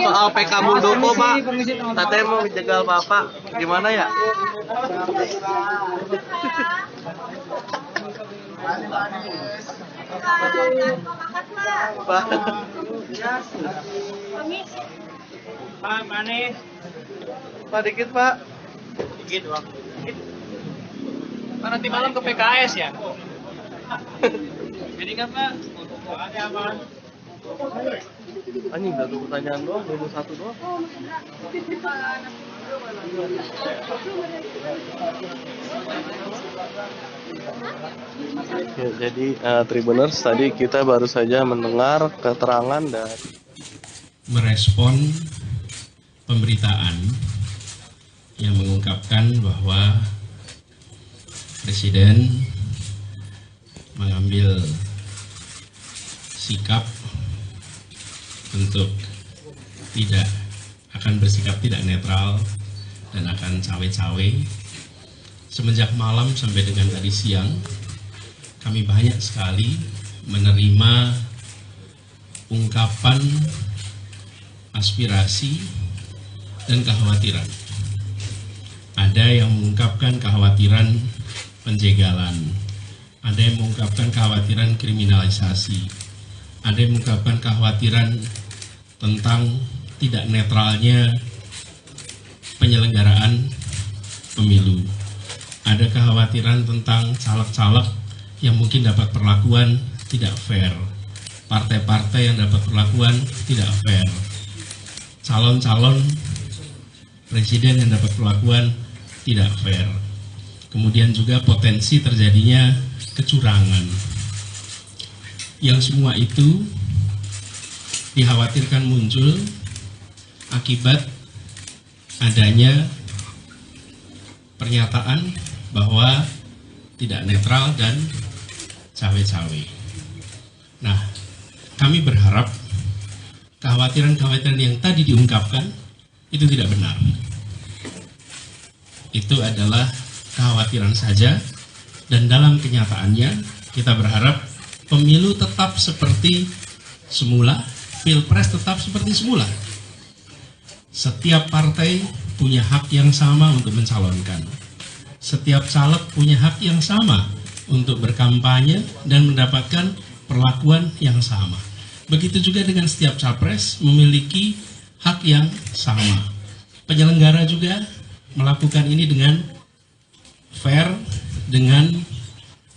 soal PK Muldoko Pak, katanya mau dijegal Bapak, gimana ya? Pak. Pak, manis. Pak, dikit Pak. Dikit doang. Pak, nanti malam ke PKS ya? Jadi kan Pak? Ada apa? Anjing, satu pertanyaan doang, baru satu doang. Ya, jadi Tribuners, tadi kita baru saja mendengar keterangan dan merespon pemberitaan yang mengungkapkan bahwa Presiden mengambil sikap untuk tidak akan bersikap tidak netral dan akan cawe-cawe. Semenjak malam sampai dengan tadi siang, kami banyak sekali menerima ungkapan aspirasi dan kekhawatiran. Ada yang mengungkapkan kekhawatiran penjegalan, ada yang mengungkapkan kekhawatiran kriminalisasi, ada yang mengungkapkan kekhawatiran tentang tidak netralnya penyelenggaraan pemilu, ada kekhawatiran tentang caleg-caleg yang mungkin dapat perlakuan tidak fair, partai-partai yang dapat perlakuan tidak fair, calon-calon presiden yang dapat perlakuan tidak fair. Kemudian juga potensi terjadinya kecurangan. Yang semua itu dikhawatirkan muncul akibat adanya pernyataan bahwa tidak netral dan cawe-cawe. Nah, kami berharap kekhawatiran-kekhawatiran yang tadi diungkapkan itu tidak benar. Itu adalah kekhawatiran saja, dan dalam kenyataannya kita berharap pemilu tetap seperti semula, pilpres tetap seperti semula. Setiap partai punya hak yang sama untuk mencalonkan. Setiap caleg punya hak yang sama untuk berkampanye dan mendapatkan perlakuan yang sama. Begitu juga dengan setiap capres memiliki hak yang sama. Penyelenggara juga melakukan ini dengan fair, dengan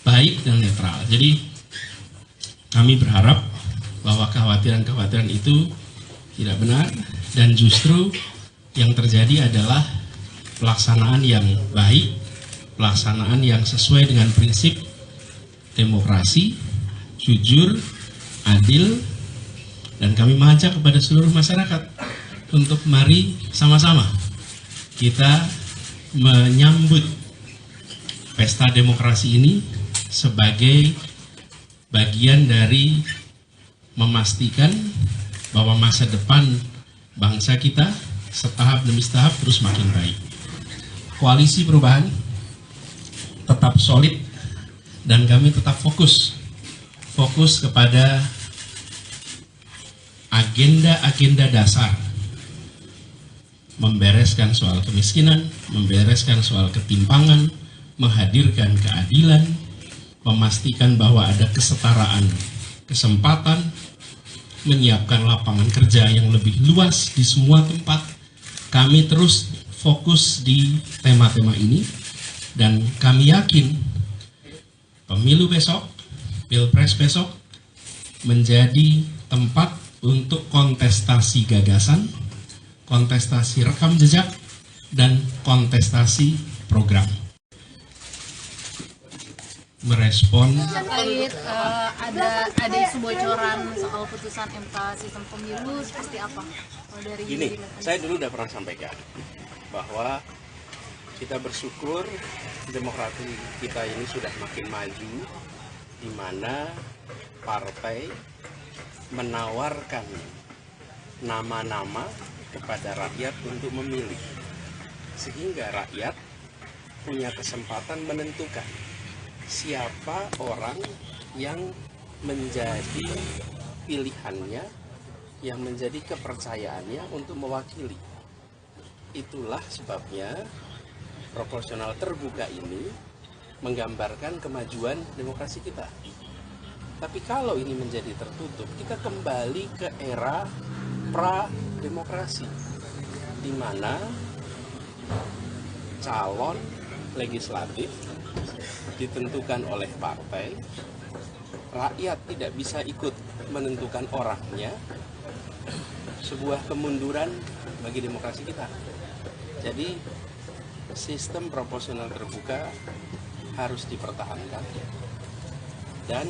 baik dan netral. Jadi kami berharap bahwa kekhawatiran-kekhawatiran itu tidak benar, dan justru yang terjadi adalah pelaksanaan yang baik, pelaksanaan yang sesuai dengan prinsip demokrasi, jujur, adil, dan kami mengajak kepada seluruh masyarakat untuk mari sama-sama kita menyambut pesta demokrasi ini sebagai bagian dari memastikan bahwa masa depan bangsa kita setahap demi setahap terus makin baik. Koalisi perubahan tetap solid dan kami tetap fokus kepada agenda-agenda dasar, membereskan soal kemiskinan, membereskan soal ketimpangan, menghadirkan keadilan, memastikan bahwa ada kesetaraan kesempatan, menyiapkan lapangan kerja yang lebih luas di semua tempat. Kami terus fokus di tema-tema ini dan kami yakin pemilu besok, pilpres besok menjadi tempat untuk kontestasi gagasan, kontestasi rekam jejak, dan kontestasi program. Merespon terkait ada isu bocoran soal putusan MK sistem pemilu seperti apa? Kalau dari Gini, saya dulu udah pernah sampaikan bahwa kita bersyukur demokrasi kita ini sudah makin maju, di mana partai menawarkan nama-nama kepada rakyat untuk memilih, sehingga rakyat punya kesempatan menentukan siapa orang yang menjadi pilihannya, yang menjadi kepercayaannya untuk mewakili. Itulah sebabnya proporsional terbuka ini menggambarkan kemajuan demokrasi kita. Tapi kalau ini menjadi tertutup, kita kembali ke era pra-demokrasi, di mana calon legislatif ditentukan oleh partai, rakyat tidak bisa ikut menentukan orangnya, sebuah kemunduran bagi demokrasi kita. Jadi sistem proporsional terbuka harus dipertahankan dan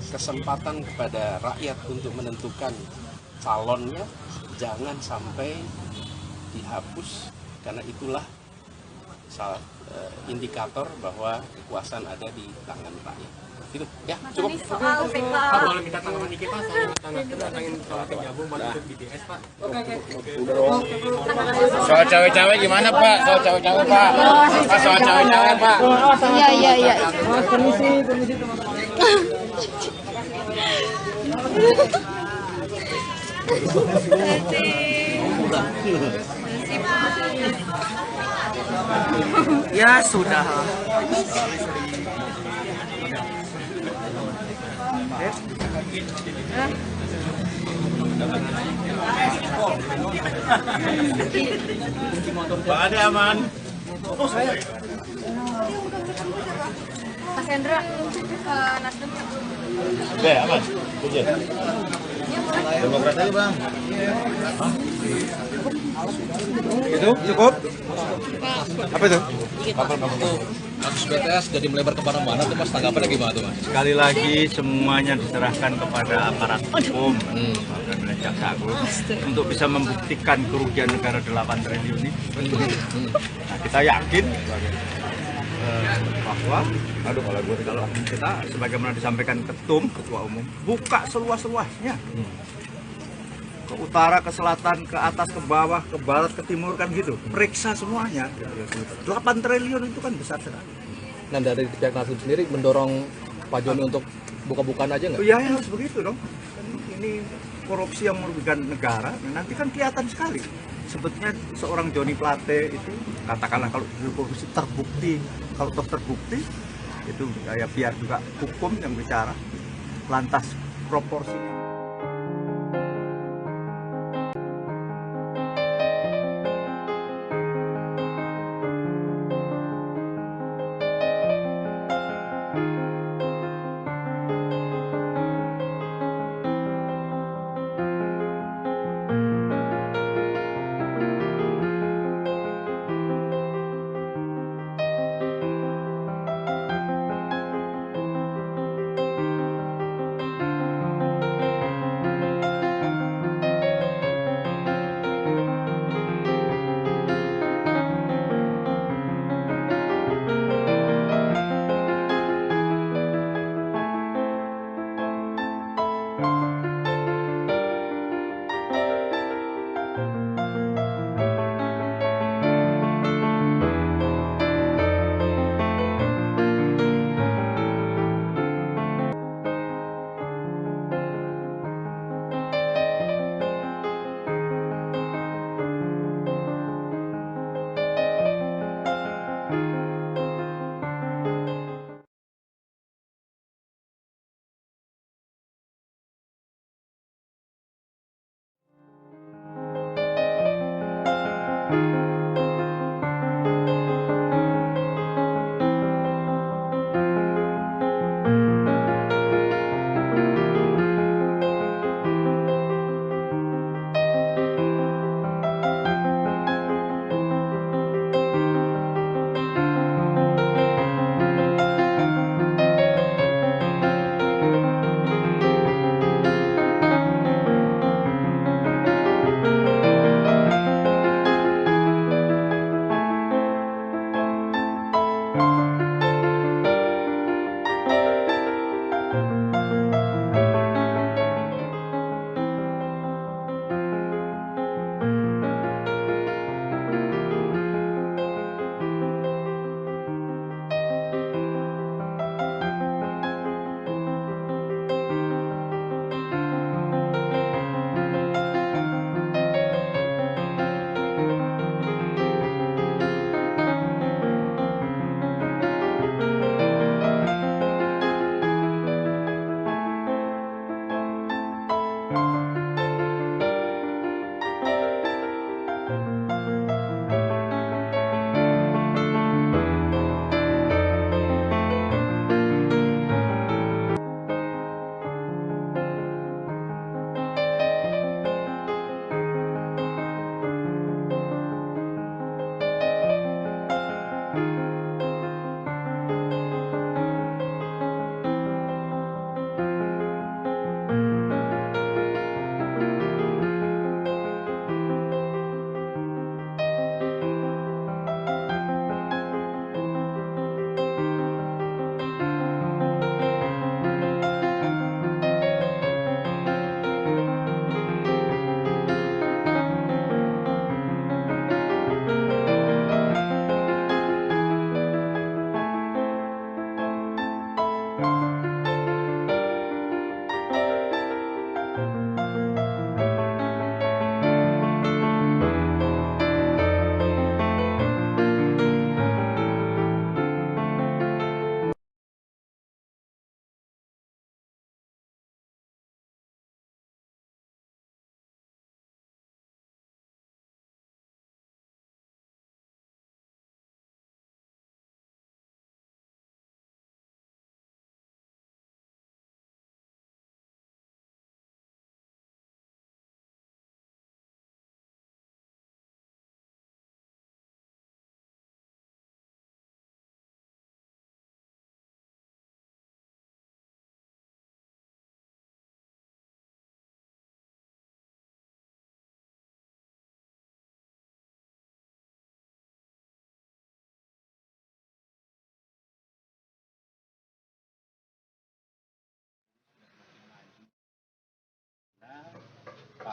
kesempatan kepada rakyat untuk menentukan calonnya jangan sampai dihapus, karena itulah salah indikator bahwa kekuasaan ada di tangan rakyat. Gitu ya, cukup. Pak, boleh minta tanggapan dikit Pak soal tentang soal bergabung buat ikut BTS Pak. Soal cawe-cawe gimana Pak? Soal cawe-cawe Pak. Soal cawe-cawe Pak. Iya. Permisi teman-teman. Ya sudah. Pak Ade aman. Mas Hendra, Nasdem. Oke, aman. Puji. Demokrat aja Bang. Itu cukup? Apa itu? Kasus BTS jadi melebar kemana-mana tuh Mas, tanggapannya gimana tuh Mas? Sekali lagi semuanya diserahkan kepada aparat hukum dan oleh Jaksa Agung untuk bisa membuktikan kerugian negara 8 triliun ini. Nah, kita yakin bahwa kalau kita sebagaimana disampaikan Ketua Umum, buka seluas-luasnya. Ke utara, ke selatan, ke atas, ke bawah, ke barat, ke timur, kan gitu. Periksa semuanya. 8 triliun itu kan besar sekali. Nah, dari pihak Nasdem sendiri mendorong Pak Joni untuk buka-bukaan aja nggak? Ya harus begitu dong. Kan ini korupsi yang merugikan negara. Nah, nanti kan kelihatan sekali. Sebetulnya seorang Joni Plate itu, katakanlah kalau korupsi terbukti, kalau terbukti, itu ya biar juga hukum yang bicara. Lantas proporsinya.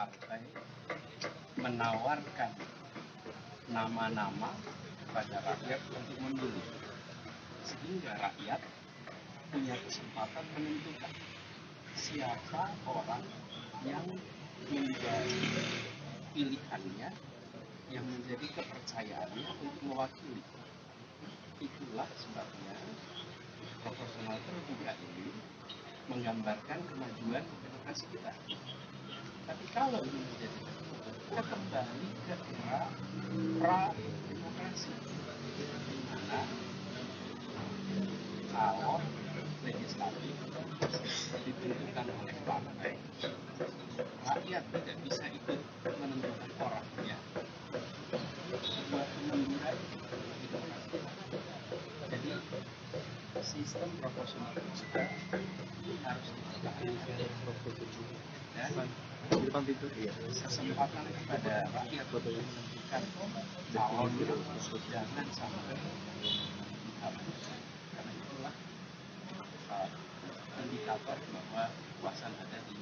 partai menawarkan nama-nama kepada rakyat untuk memilih, sehingga rakyat punya kesempatan menentukan siapa orang yang menjadi pilihannya, yang menjadi kepercayaannya untuk mewakili. Itulah sebabnya proporsional terbuka ini menggambarkan kemajuan demokrasi kita. Tapi kalau ini menjadi tertutup, kita kembali ke era pra-demokrasi, di mana calon legislatif ditentukan oleh partai, rakyat tidak bisa ikut menentukan orangnya, buat kemunduran demokrasi. Jadi sistem proporsional kita harus dipertahankan dan kesempatan kepada rakyat untuk menentukan calon jangan sampai dihapus, karena itulah indikator bahwa kekuasaan ada di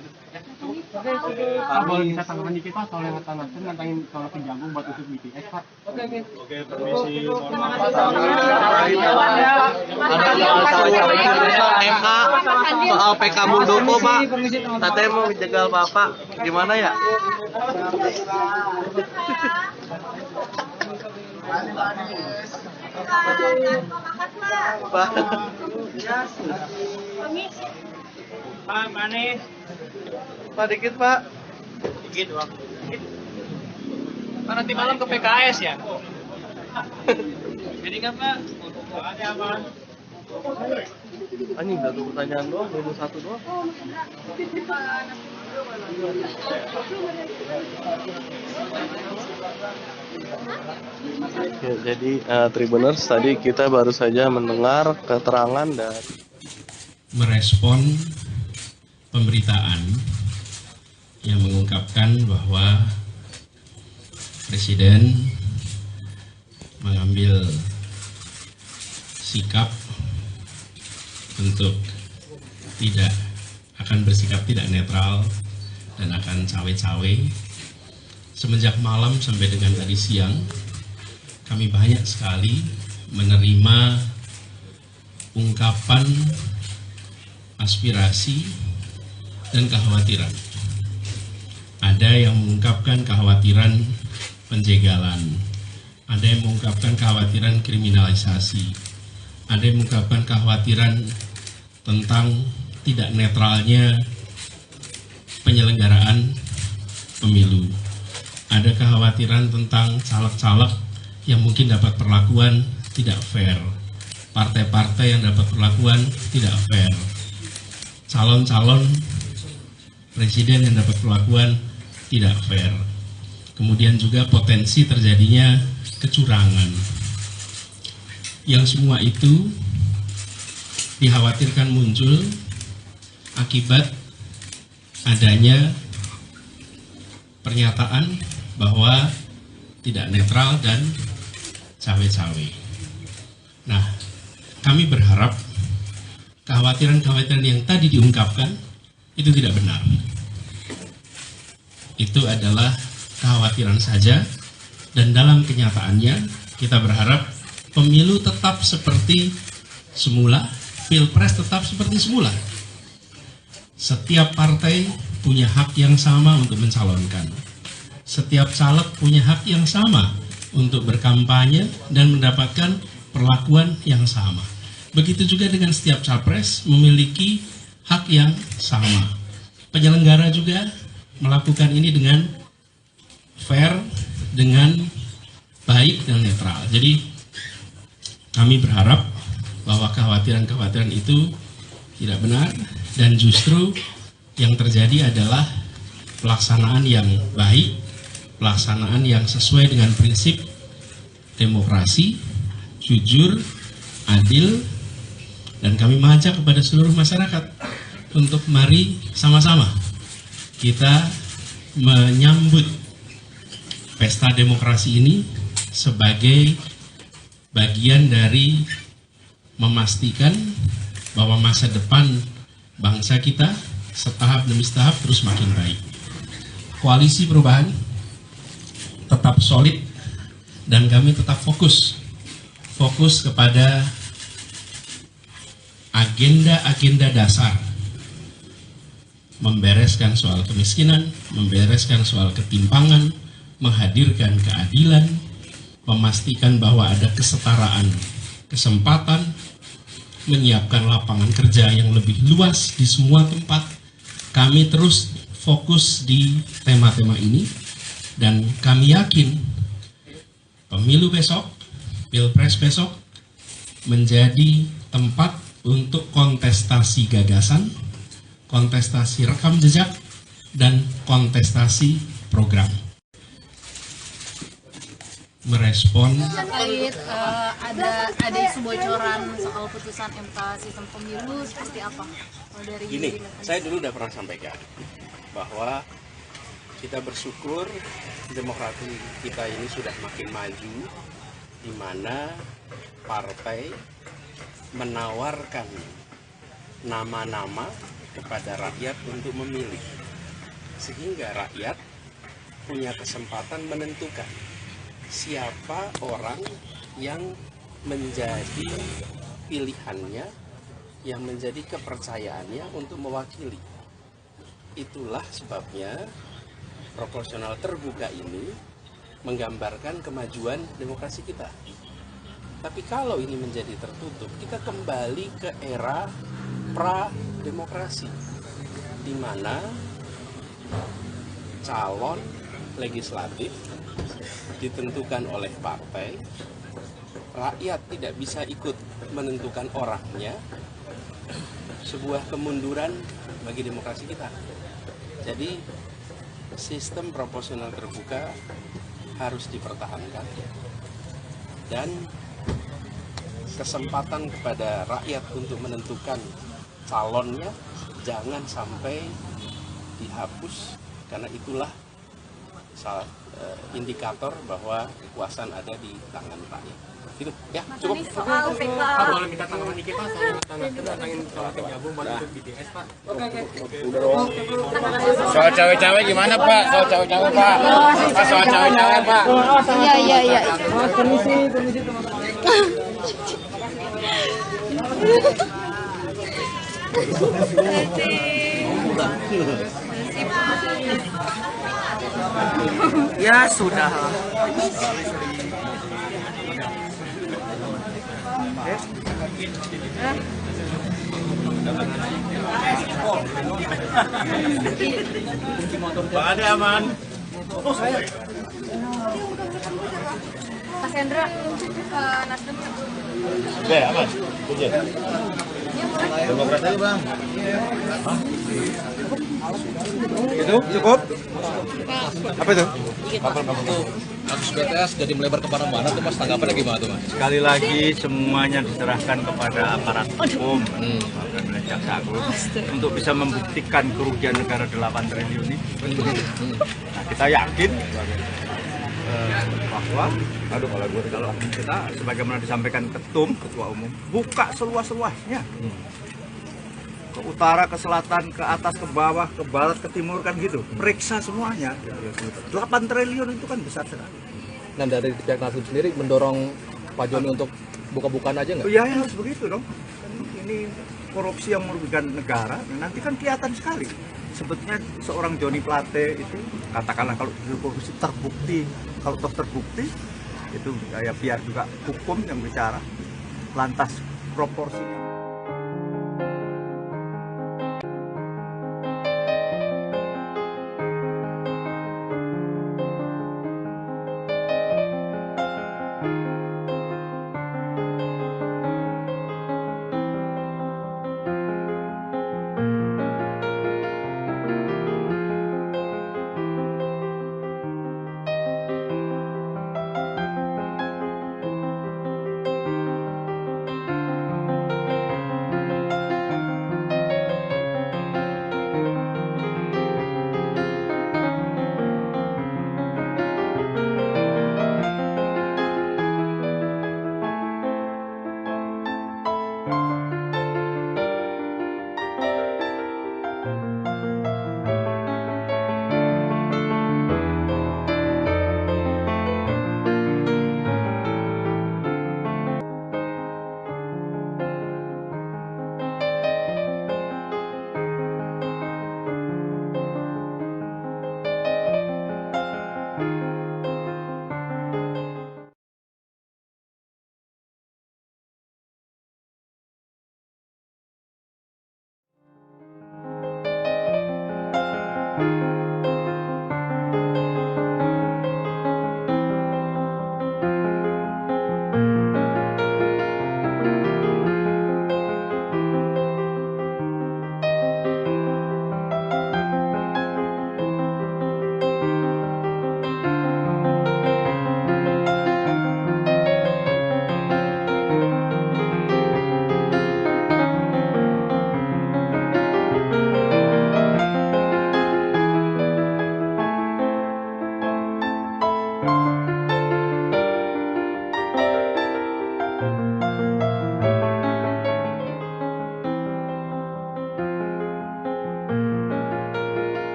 Pak, boleh kita tanggapan dikit Pak soal yang kata Nasdem nantangin kalau Kejagung buat usut BTS Pak. Oke, permisi. MK soal PK Muldoko Pak, katanya mau dijegal Bapak, gimana ya? Pak. Pak, manis. Pak, dikit Pak. Dikit doang. Pak, nanti malam ke PKS ya? Jadi nggak Pak? Makasih aman. Anjing, satu pertanyaan doang, belum satu doang. Ya, jadi Tribuners, tadi kita baru saja mendengar keterangan dari merespon pemberitaan yang mengungkapkan bahwa Presiden mengambil sikap untuk tidak akan bersikap tidak netral dan akan cawe-cawe. Semenjak malam sampai dengan tadi siang, kami banyak sekali menerima ungkapan aspirasi dan kekhawatiran. Ada yang mengungkapkan kekhawatiran penjegalan, ada yang mengungkapkan kekhawatiran kriminalisasi, ada yang mengungkapkan kekhawatiran tentang tidak netralnya penyelenggaraan pemilu. Ada kekhawatiran tentang caleg-caleg yang mungkin dapat perlakuan tidak fair, partai-partai yang dapat perlakuan tidak fair, calon-calon presiden yang dapat perlakuan tidak fair. Kemudian juga potensi terjadinya kecurangan. Yang semua itu dikhawatirkan muncul akibat adanya pernyataan bahwa tidak netral dan cawe-cawe. Nah, kami berharap kekhawatiran-kekhawatiran yang tadi diungkapkan itu tidak benar. Itu adalah kekhawatiran saja, dan dalam kenyataannya kita berharap pemilu tetap seperti semula, pilpres tetap seperti semula. Setiap partai punya hak yang sama untuk mencalonkan. Setiap caleg punya hak yang sama untuk berkampanye dan mendapatkan perlakuan yang sama. Begitu juga dengan setiap capres memiliki hak yang sama. Penyelenggara juga melakukan ini dengan fair, dengan baik dan netral. Jadi kami berharap bahwa kekhawatiran-kekhawatiran itu tidak benar, dan justru yang terjadi adalah pelaksanaan yang baik, pelaksanaan yang sesuai dengan prinsip demokrasi, jujur, adil, dan kami mengajak kepada seluruh masyarakat untuk mari sama-sama kita menyambut pesta demokrasi ini sebagai bagian dari memastikan bahwa masa depan bangsa kita setahap demi setahap terus makin baik. Koalisi perubahan tetap solid dan kami tetap fokus kepada agenda-agenda dasar, membereskan soal kemiskinan, membereskan soal ketimpangan, menghadirkan keadilan, memastikan bahwa ada kesetaraan kesempatan, menyiapkan lapangan kerja yang lebih luas di semua tempat. Kami terus fokus di tema-tema ini dan kami yakin pemilu besok, pilpres besok menjadi tempat untuk kontestasi gagasan, kontestasi rekam jejak, dan kontestasi program. Merespon terkait ada isu bocoran soal putusan MK sistem pemilu seperti apa? Dari Gini, saya dulu udah pernah sampaikan bahwa kita bersyukur demokrasi kita ini sudah makin maju, di mana partai menawarkan nama-nama kepada rakyat untuk memilih, sehingga rakyat punya kesempatan menentukan siapa orang yang menjadi pilihannya, yang menjadi kepercayaannya untuk mewakili. Itulah sebabnya proporsional terbuka ini menggambarkan kemajuan demokrasi kita. Tapi kalau ini menjadi tertutup, kita kembali ke era pra-demokrasi, di mana calon legislatif ditentukan oleh partai, rakyat tidak bisa ikut menentukan orangnya, sebuah kemunduran bagi demokrasi kita. Jadi sistem proporsional terbuka harus dipertahankan dan kesempatan kepada rakyat untuk menentukan calonnya jangan sampai dihapus, karena itulah salah indikator bahwa kekuasaan ada di tangan rakyat. Itu ya cukup. Pak, boleh minta tanggapan dikit Pak soal tentangin soal bergabung buat ikut BTS Pak. Soal cawe-cawe gimana Pak? Soal cawe-cawe Pak. Soal cawe-cawe Pak. Iya. Permisi Ya sudah. Pak Ade aman. Mas Hendra, Nasdem. Oke, aman. Izin. Demokrat dulu Bang. Itu cukup? Apa itu? Kasus BTS jadi melebar kemana-mana tuh Mas, tanggapannya gimana tuh Mas? Sekali lagi semuanya diserahkan kepada aparat hukum dan oleh Jaksa Agung untuk bisa membuktikan kerugian negara 8 triliun ini. Nah, kita yakin bahwa kalau kita sebagaimana disampaikan Ketua Umum, buka seluas-luasnya. Ke utara, ke selatan, ke atas, ke bawah, ke barat, ke timur, kan gitu. Periksa semuanya. 8 triliun itu kan besar sekali. Dan dari pihak Nasdem sendiri mendorong Pak Joni untuk buka-bukaan aja nggak? Ya harus begitu dong. Ini korupsi yang merugikan negara, nanti kan kelihatan sekali. Sebetulnya seorang Joni Plate itu, katakanlah kalau korupsi terbukti, kalau terbukti, itu ya biar juga hukum yang bicara. Lantas proporsinya.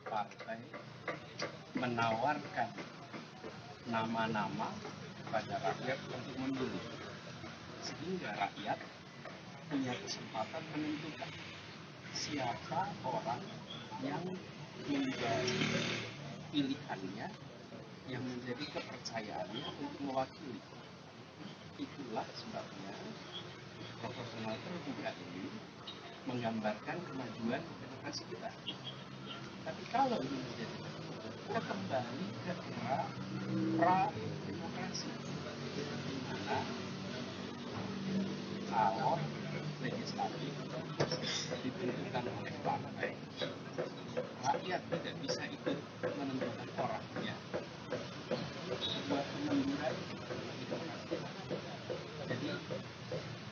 Partai menawarkan nama-nama kepada rakyat untuk memilih, sehingga rakyat punya kesempatan menentukan siapa orang yang menjadi pilihannya, yang menjadi kepercayaannya untuk mewakili. Itulah sebabnya proporsional terbuka ini menggambarkan kemajuan demokrasi kita. Tapi kalau ini menjadi kita kembali ke era pra-demokrasi, di mana calon legislatif ditentukan oleh partai, rakyat tidak bisa ikut menentukan orangnya. Sebuah kemunduran demokrasi. Jadi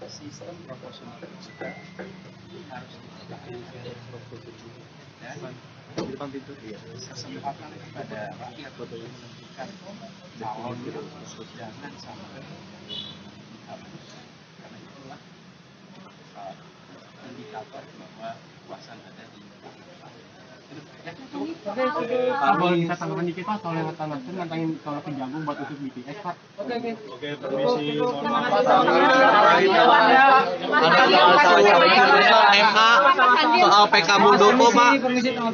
sistem proporsional kita harus dipertahankan dan kesempatan kepada rakyat untuk menentukan calon jangan sampai dihapus, karena itulah indikator bahwa kekuasaan ada di Pak, boleh kita tanggapan dikit Pak soal yang kata Nasdem nantangin kalau ke Jagung buat usut BTS Pak? Oke, permisi. MK soal PK Muldoko Pak,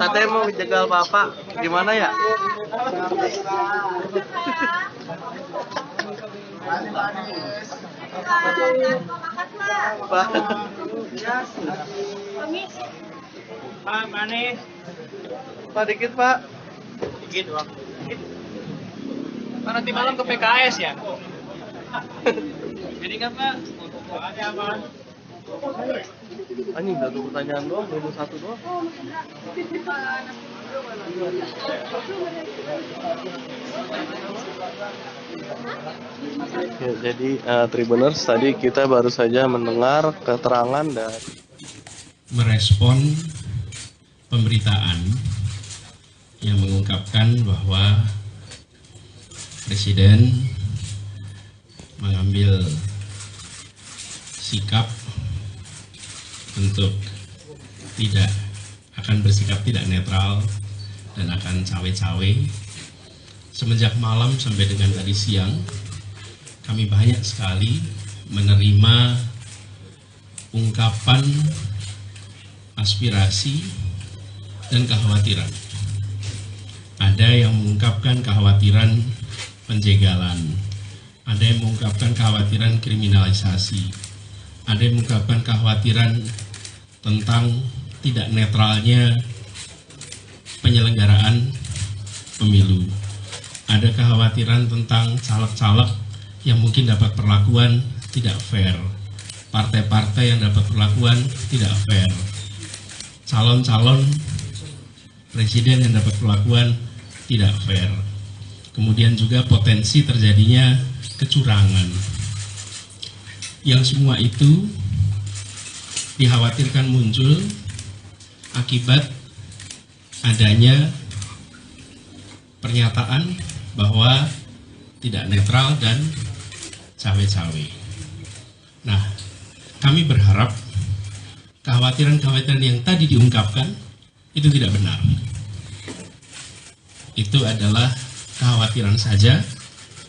katanya mau dijegal Bapak, gimana ya? Pak. Pak, manis. Pak dikit Pak. Dikit, Pak. Dikit. Nanti malam ke PKS ya? Jadi nggak Pak? Anjing, satu pertanyaan doang, baru satu doang. Ya, jadi Tribuners, tadi kita baru saja mendengar keterangan dan merespon pemberitaan yang mengungkapkan bahwa Presiden mengambil sikap untuk tidak akan bersikap tidak netral dan akan cawe-cawe. Semenjak malam sampai dengan tadi siang, kami banyak sekali menerima ungkapan aspirasi dan kekhawatiran. Ada yang mengungkapkan kekhawatiran penjegalan, ada yang mengungkapkan kekhawatiran kriminalisasi, ada yang mengungkapkan kekhawatiran tentang tidak netralnya penyelenggaraan pemilu, ada kekhawatiran tentang caleg-caleg yang mungkin dapat perlakuan tidak fair, partai-partai yang dapat perlakuan tidak fair, calon-calon presiden yang dapat perlakuan tidak fair, kemudian juga potensi terjadinya kecurangan. Yang semua itu dikhawatirkan muncul akibat adanya pernyataan bahwa tidak netral dan cawe-cawe. Nah, kami berharap kekhawatiran-kekhawatiran yang tadi diungkapkan itu tidak benar. Itu adalah kekhawatiran saja,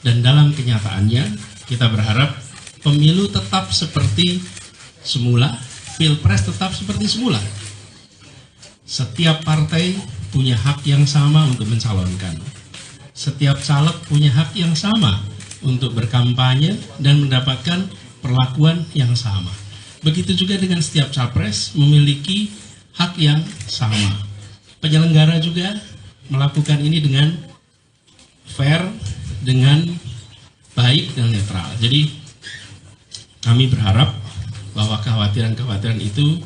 dan dalam kenyataannya kita berharap pemilu tetap seperti semula, pilpres tetap seperti semula. Setiap partai punya hak yang sama untuk mencalonkan. Setiap caleg punya hak yang sama untuk berkampanye dan mendapatkan perlakuan yang sama. Begitu juga dengan setiap capres memiliki hak yang sama. Penyelenggara juga melakukan ini dengan fair, dengan baik dan netral. Jadi kami berharap bahwa kekhawatiran-kekhawatiran itu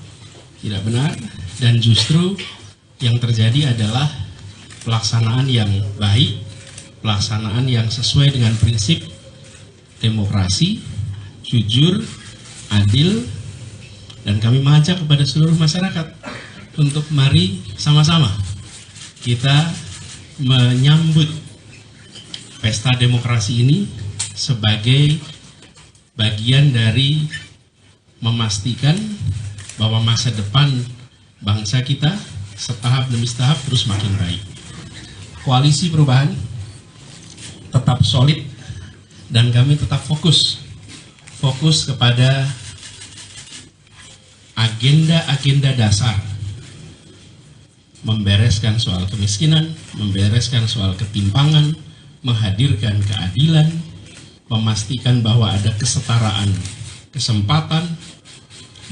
tidak benar, dan justru yang terjadi adalah pelaksanaan yang baik, pelaksanaan yang sesuai dengan prinsip demokrasi, jujur, adil, dan kami mengajak kepada seluruh masyarakat untuk mari sama-sama kita menyambut pesta demokrasi ini sebagai bagian dari memastikan bahwa masa depan bangsa kita setahap demi setahap terus makin baik. Koalisi perubahan tetap solid dan kami tetap fokus kepada agenda-agenda dasar, membereskan soal kemiskinan, membereskan soal ketimpangan, menghadirkan keadilan, memastikan bahwa ada kesetaraan kesempatan,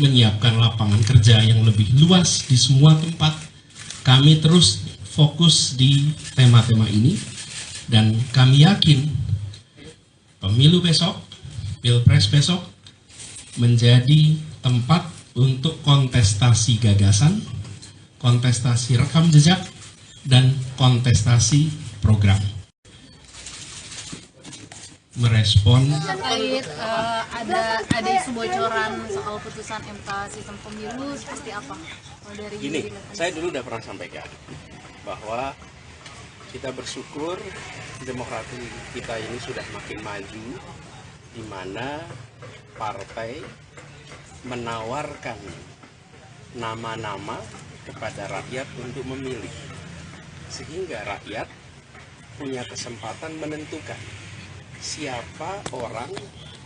menyiapkan lapangan kerja yang lebih luas di semua tempat. Kami terus fokus di tema-tema ini, dan kami yakin pemilu besok, pilpres besok menjadi tempat untuk kontestasi gagasan, kontestasi rekam jejak, dan kontestasi program. Merespon terkait ada isu bocoran soal putusan MK sistem pemilu seperti apa? Dari Gini, saya dulu udah pernah sampaikan bahwa kita bersyukur demokrasi kita ini sudah makin maju, di mana partai menawarkan nama-nama kepada rakyat untuk memilih, sehingga rakyat punya kesempatan menentukan siapa orang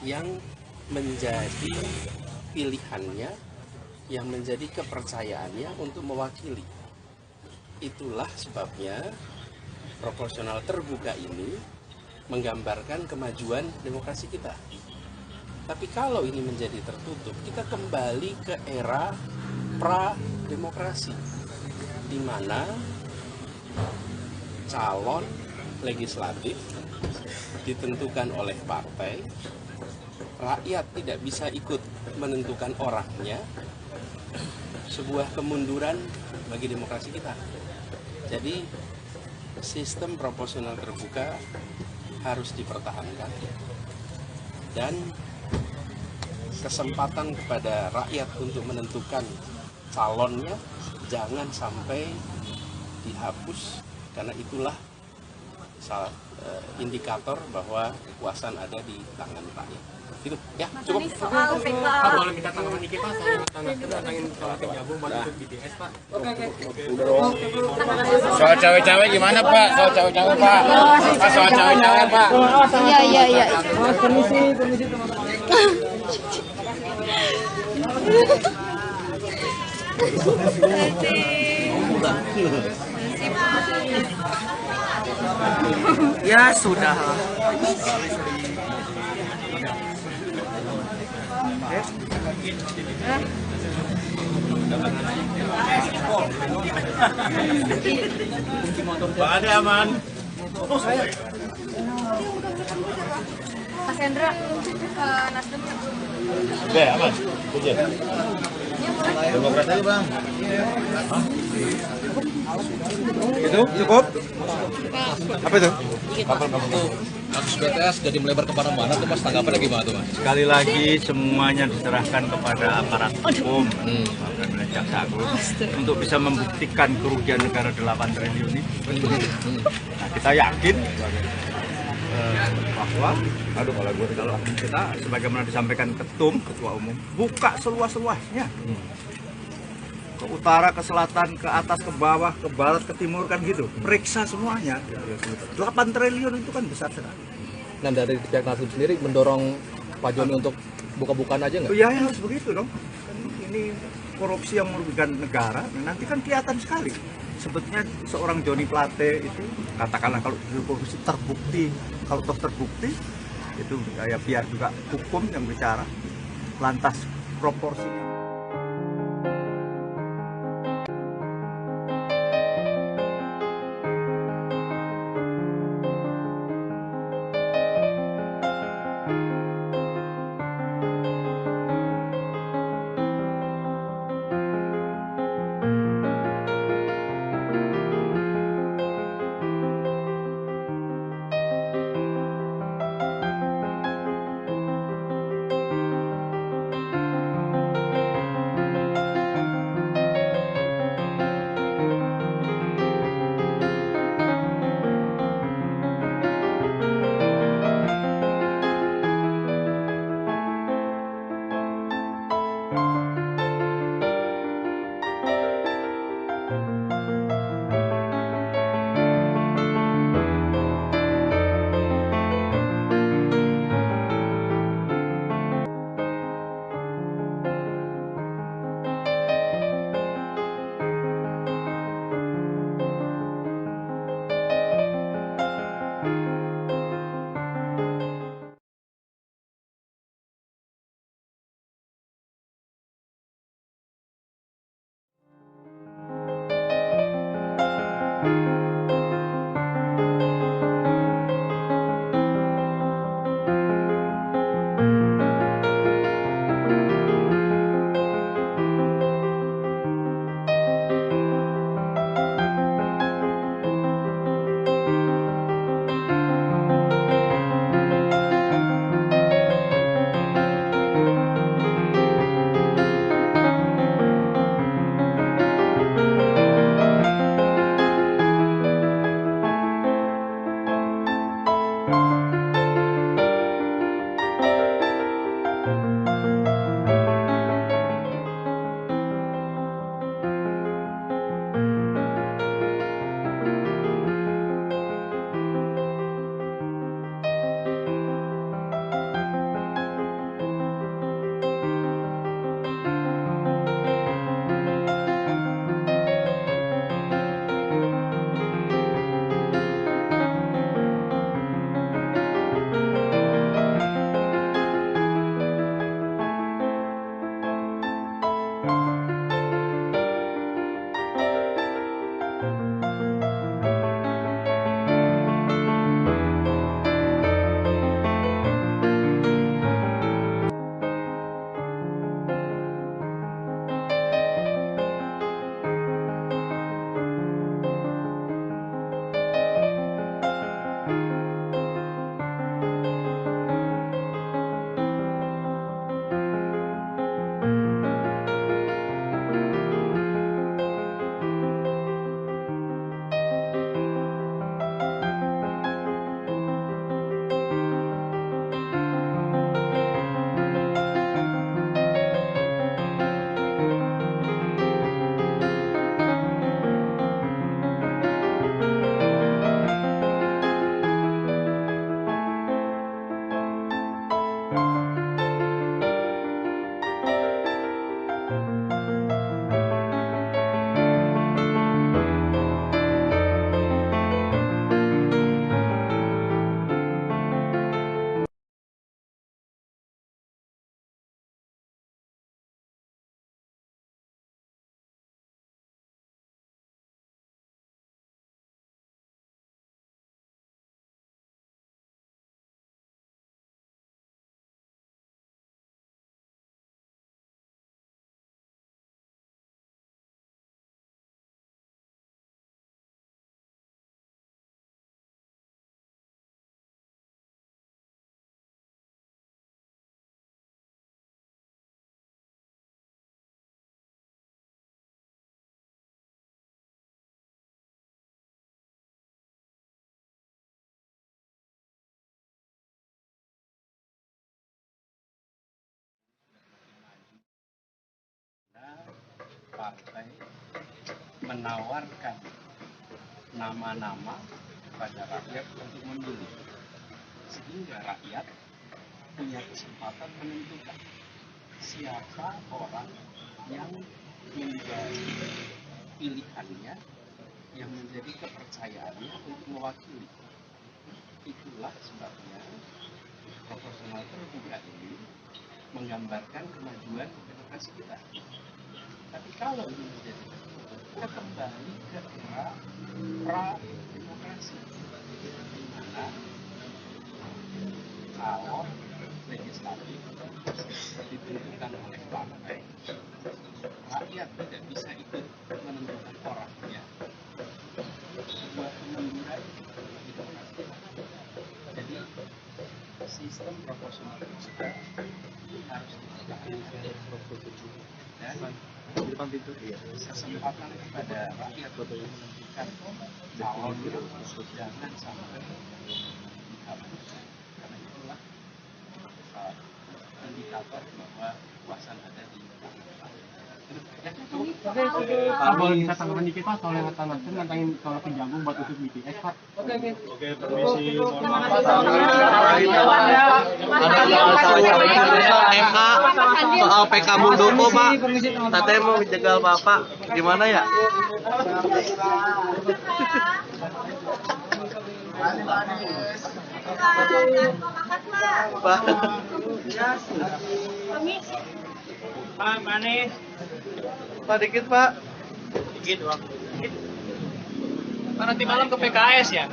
yang menjadi pilihannya, yang menjadi kepercayaannya untuk mewakili. Itulah sebabnya proporsional terbuka ini menggambarkan kemajuan demokrasi kita. Tapi kalau ini menjadi tertutup, kita kembali ke era pra-demokrasi, di mana calon legislatif ditentukan oleh partai, rakyat tidak bisa ikut menentukan orangnya, sebuah kemunduran bagi demokrasi kita. Jadi sistem proporsional terbuka harus dipertahankan dan kesempatan kepada rakyat untuk menentukan calonnya jangan sampai dihapus, karena itulah indikator bahwa kekuasaan ada di tangan rakyat. Itu ya cukup. Pak, boleh minta tanggapan dikit Pak soal tentang calon penjagung buat ikut BTS Pak. Soal cawe-cawe gimana Pak? Soal cawe-cawe Pak. Soal cawe-cawe Pak. Iya. Permisi teman-teman. Ya sudah. Pak ada aman. Mas Hendra, Nasdem. Oke, aman. Puji. Demokrat aja Bang. Itu cukup? Apa itu? Kasus BTS jadi melebar kemana-mana tuh Mas, tanggapannya gimana tuh Mas? Sekali lagi semuanya diserahkan kepada aparat hukum dan jaksa agung untuk bisa membuktikan kerugian negara 8 triliun ini. Nah, kita yakin bahwa kalau kita sebagaimana disampaikan ketua umum, buka seluas-luasnya. Ke utara, ke selatan, ke atas, ke bawah, ke barat, ke timur, kan gitu. Periksa semuanya. 8 triliun itu kan besar sekali. Dan dari pihak Nasdem sendiri mendorong Pak Joni untuk buka-bukaan aja nggak? Ya harus begitu dong. Kan ini korupsi yang merugikan negara. Nanti kan kelihatan sekali. Sebetulnya seorang Joni Plate itu, katakanlah kalau korupsi terbukti, kalau terbukti, itu ya biar juga hukum yang bicara. Lantas proporsinya. menawarkan nama-nama kepada rakyat untuk memilih, sehingga rakyat punya kesempatan menentukan siapa orang yang menjadi pilihannya, yang menjadi kepercayaannya untuk mewakili. Itulah sebabnya proporsional terbuka ini menggambarkan kemajuan demokrasi kita. Tapi kalau ini menjadi kita kembali ke era pra-demokrasi, di mana calon legislatif ditentukan oleh partai, rakyat tidak bisa ikut menentukan orangnya. Sebuah kemunduran demokrasi. Jadi sistem proporsional terbuka harus dipertahankan dan kesempatan kepada rakyat untuk menentukan calon jangan sampai dihapus, karena itulah indikator bahwa kekuasaan ada di Pak, boleh minta tanggapan dikit Pak soal yang kata Nasdem nantangin soal Kejagung buat usut BTS Pak. Oke, permisi. MK soal PK Muldoko Pak, katanya mau dijegal Bapak, gimana ya? Pak, manis. Pak, dikit Pak. Dikit doang. Pak, nanti malam ke PKS ya?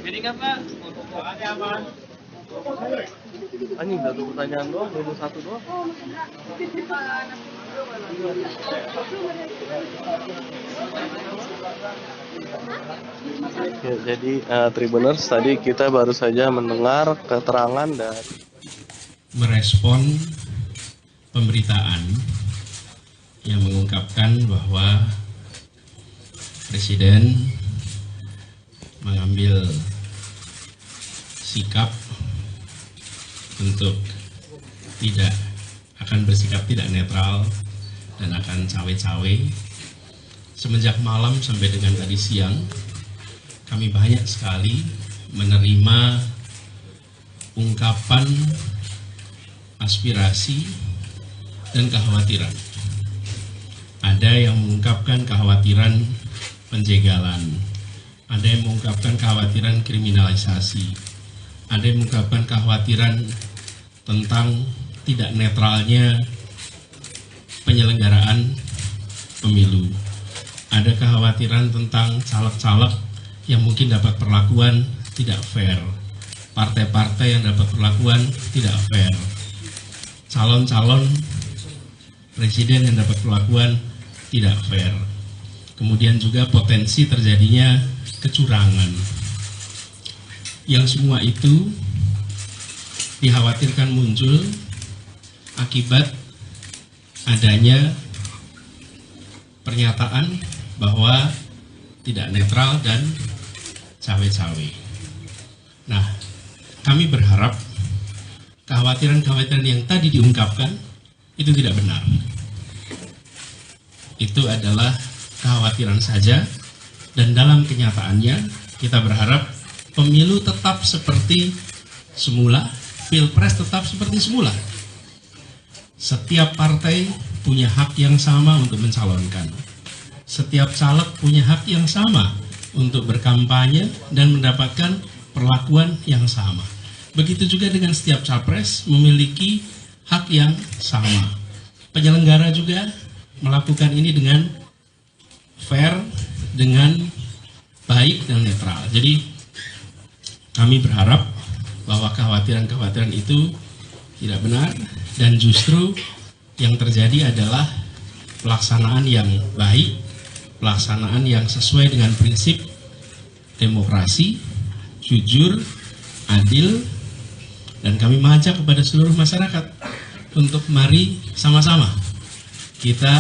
Jadi nggak Pak? Anjing, satu pertanyaan doang, baru satu doang. Ya, jadi Tribuners, tadi kita baru saja mendengar keterangan dari merespon pemberitaan yang mengungkapkan bahwa Presiden mengambil sikap untuk tidak akan bersikap tidak netral dan akan cawe-cawe. Semenjak malam sampai dengan tadi siang, kami banyak sekali menerima ungkapan aspirasi dan kekhawatiran. Ada yang mengungkapkan kekhawatiran penjegalan, ada yang mengungkapkan kekhawatiran kriminalisasi, ada yang mengungkapkan kekhawatiran tentang tidak netralnya penyelenggaraan pemilu. Ada kekhawatiran tentang caleg-caleg yang mungkin dapat perlakuan tidak fair, partai-partai yang dapat perlakuan tidak fair, calon-calon presiden yang dapat perlakuan tidak fair. Kemudian juga potensi terjadinya kecurangan. Yang semua itu dikhawatirkan muncul akibat adanya pernyataan bahwa tidak netral dan cawe-cawe. Nah, kami berharap kekhawatiran-kekhawatiran yang tadi diungkapkan itu tidak benar. Itu adalah kekhawatiran saja, dan dalam kenyataannya kita berharap pemilu tetap seperti semula, pilpres tetap seperti semula. Setiap partai punya hak yang sama untuk mencalonkan. Setiap caleg punya hak yang sama untuk berkampanye dan mendapatkan perlakuan yang sama. Begitu juga dengan setiap capres memiliki hak yang sama. Penyelenggara juga melakukan ini dengan fair, dengan baik dan netral. Jadi kami berharap bahwa kekhawatiran-kekhawatiran itu tidak benar, dan justru yang terjadi adalah pelaksanaan yang baik, pelaksanaan yang sesuai dengan prinsip demokrasi, jujur, adil, dan kami mengajak kepada seluruh masyarakat untuk mari sama-sama kita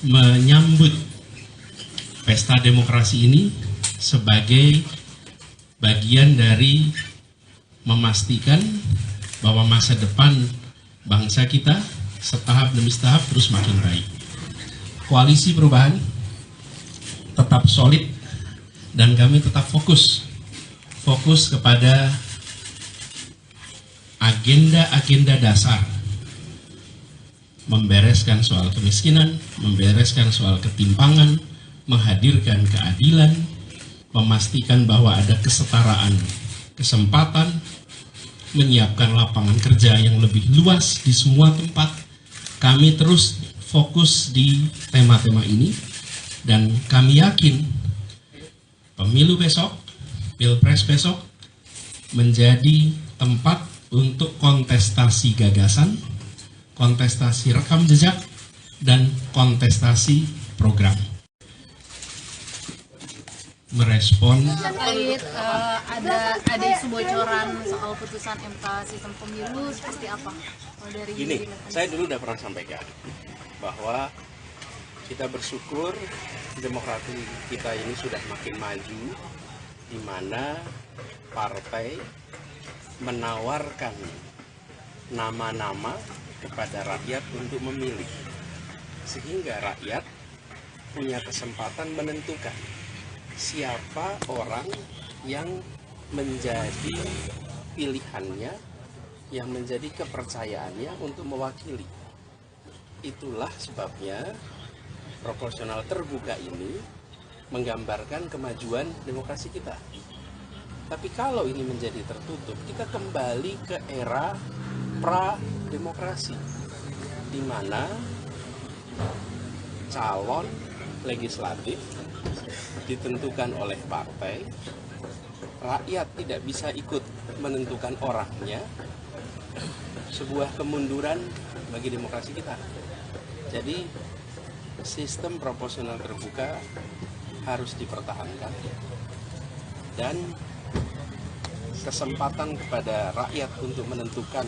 menyambut pesta demokrasi ini sebagai bagian dari memastikan bahwa masa depan bangsa kita setahap demi setahap terus makin baik. Koalisi Perubahan tetap solid dan kami tetap fokus kepada agenda-agenda dasar, membereskan soal kemiskinan, membereskan soal ketimpangan, menghadirkan keadilan, memastikan bahwa ada kesetaraan kesempatan, menyiapkan lapangan kerja yang lebih luas di semua tempat. Kami terus fokus di tema-tema ini dan kami yakin pemilu besok, pilpres besok menjadi tempat untuk kontestasi gagasan, kontestasi rekam jejak, dan kontestasi program. Merespon terkait ada isu bocoran soal putusan MK sistem pemilu seperti apa? Dari Gini, saya dulu udah pernah sampaikan bahwa kita bersyukur demokrasi kita ini sudah makin maju, di mana partai menawarkan nama-nama kepada rakyat untuk memilih, sehingga rakyat punya kesempatan menentukan siapa orang yang menjadi pilihannya, yang menjadi kepercayaannya untuk mewakili. Itulah sebabnya proporsional terbuka ini menggambarkan kemajuan demokrasi kita. Tapi kalau ini menjadi tertutup, kita kembali ke era pra-demokrasi, di mana calon legislatif ditentukan oleh partai, rakyat tidak bisa ikut menentukan orangnya, sebuah kemunduran bagi demokrasi kita. Jadi sistem proporsional terbuka harus dipertahankan dan kesempatan kepada rakyat untuk menentukan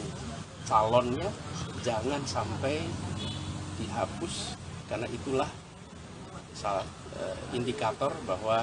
calonnya jangan sampai dihapus, karena itulah indikator bahwa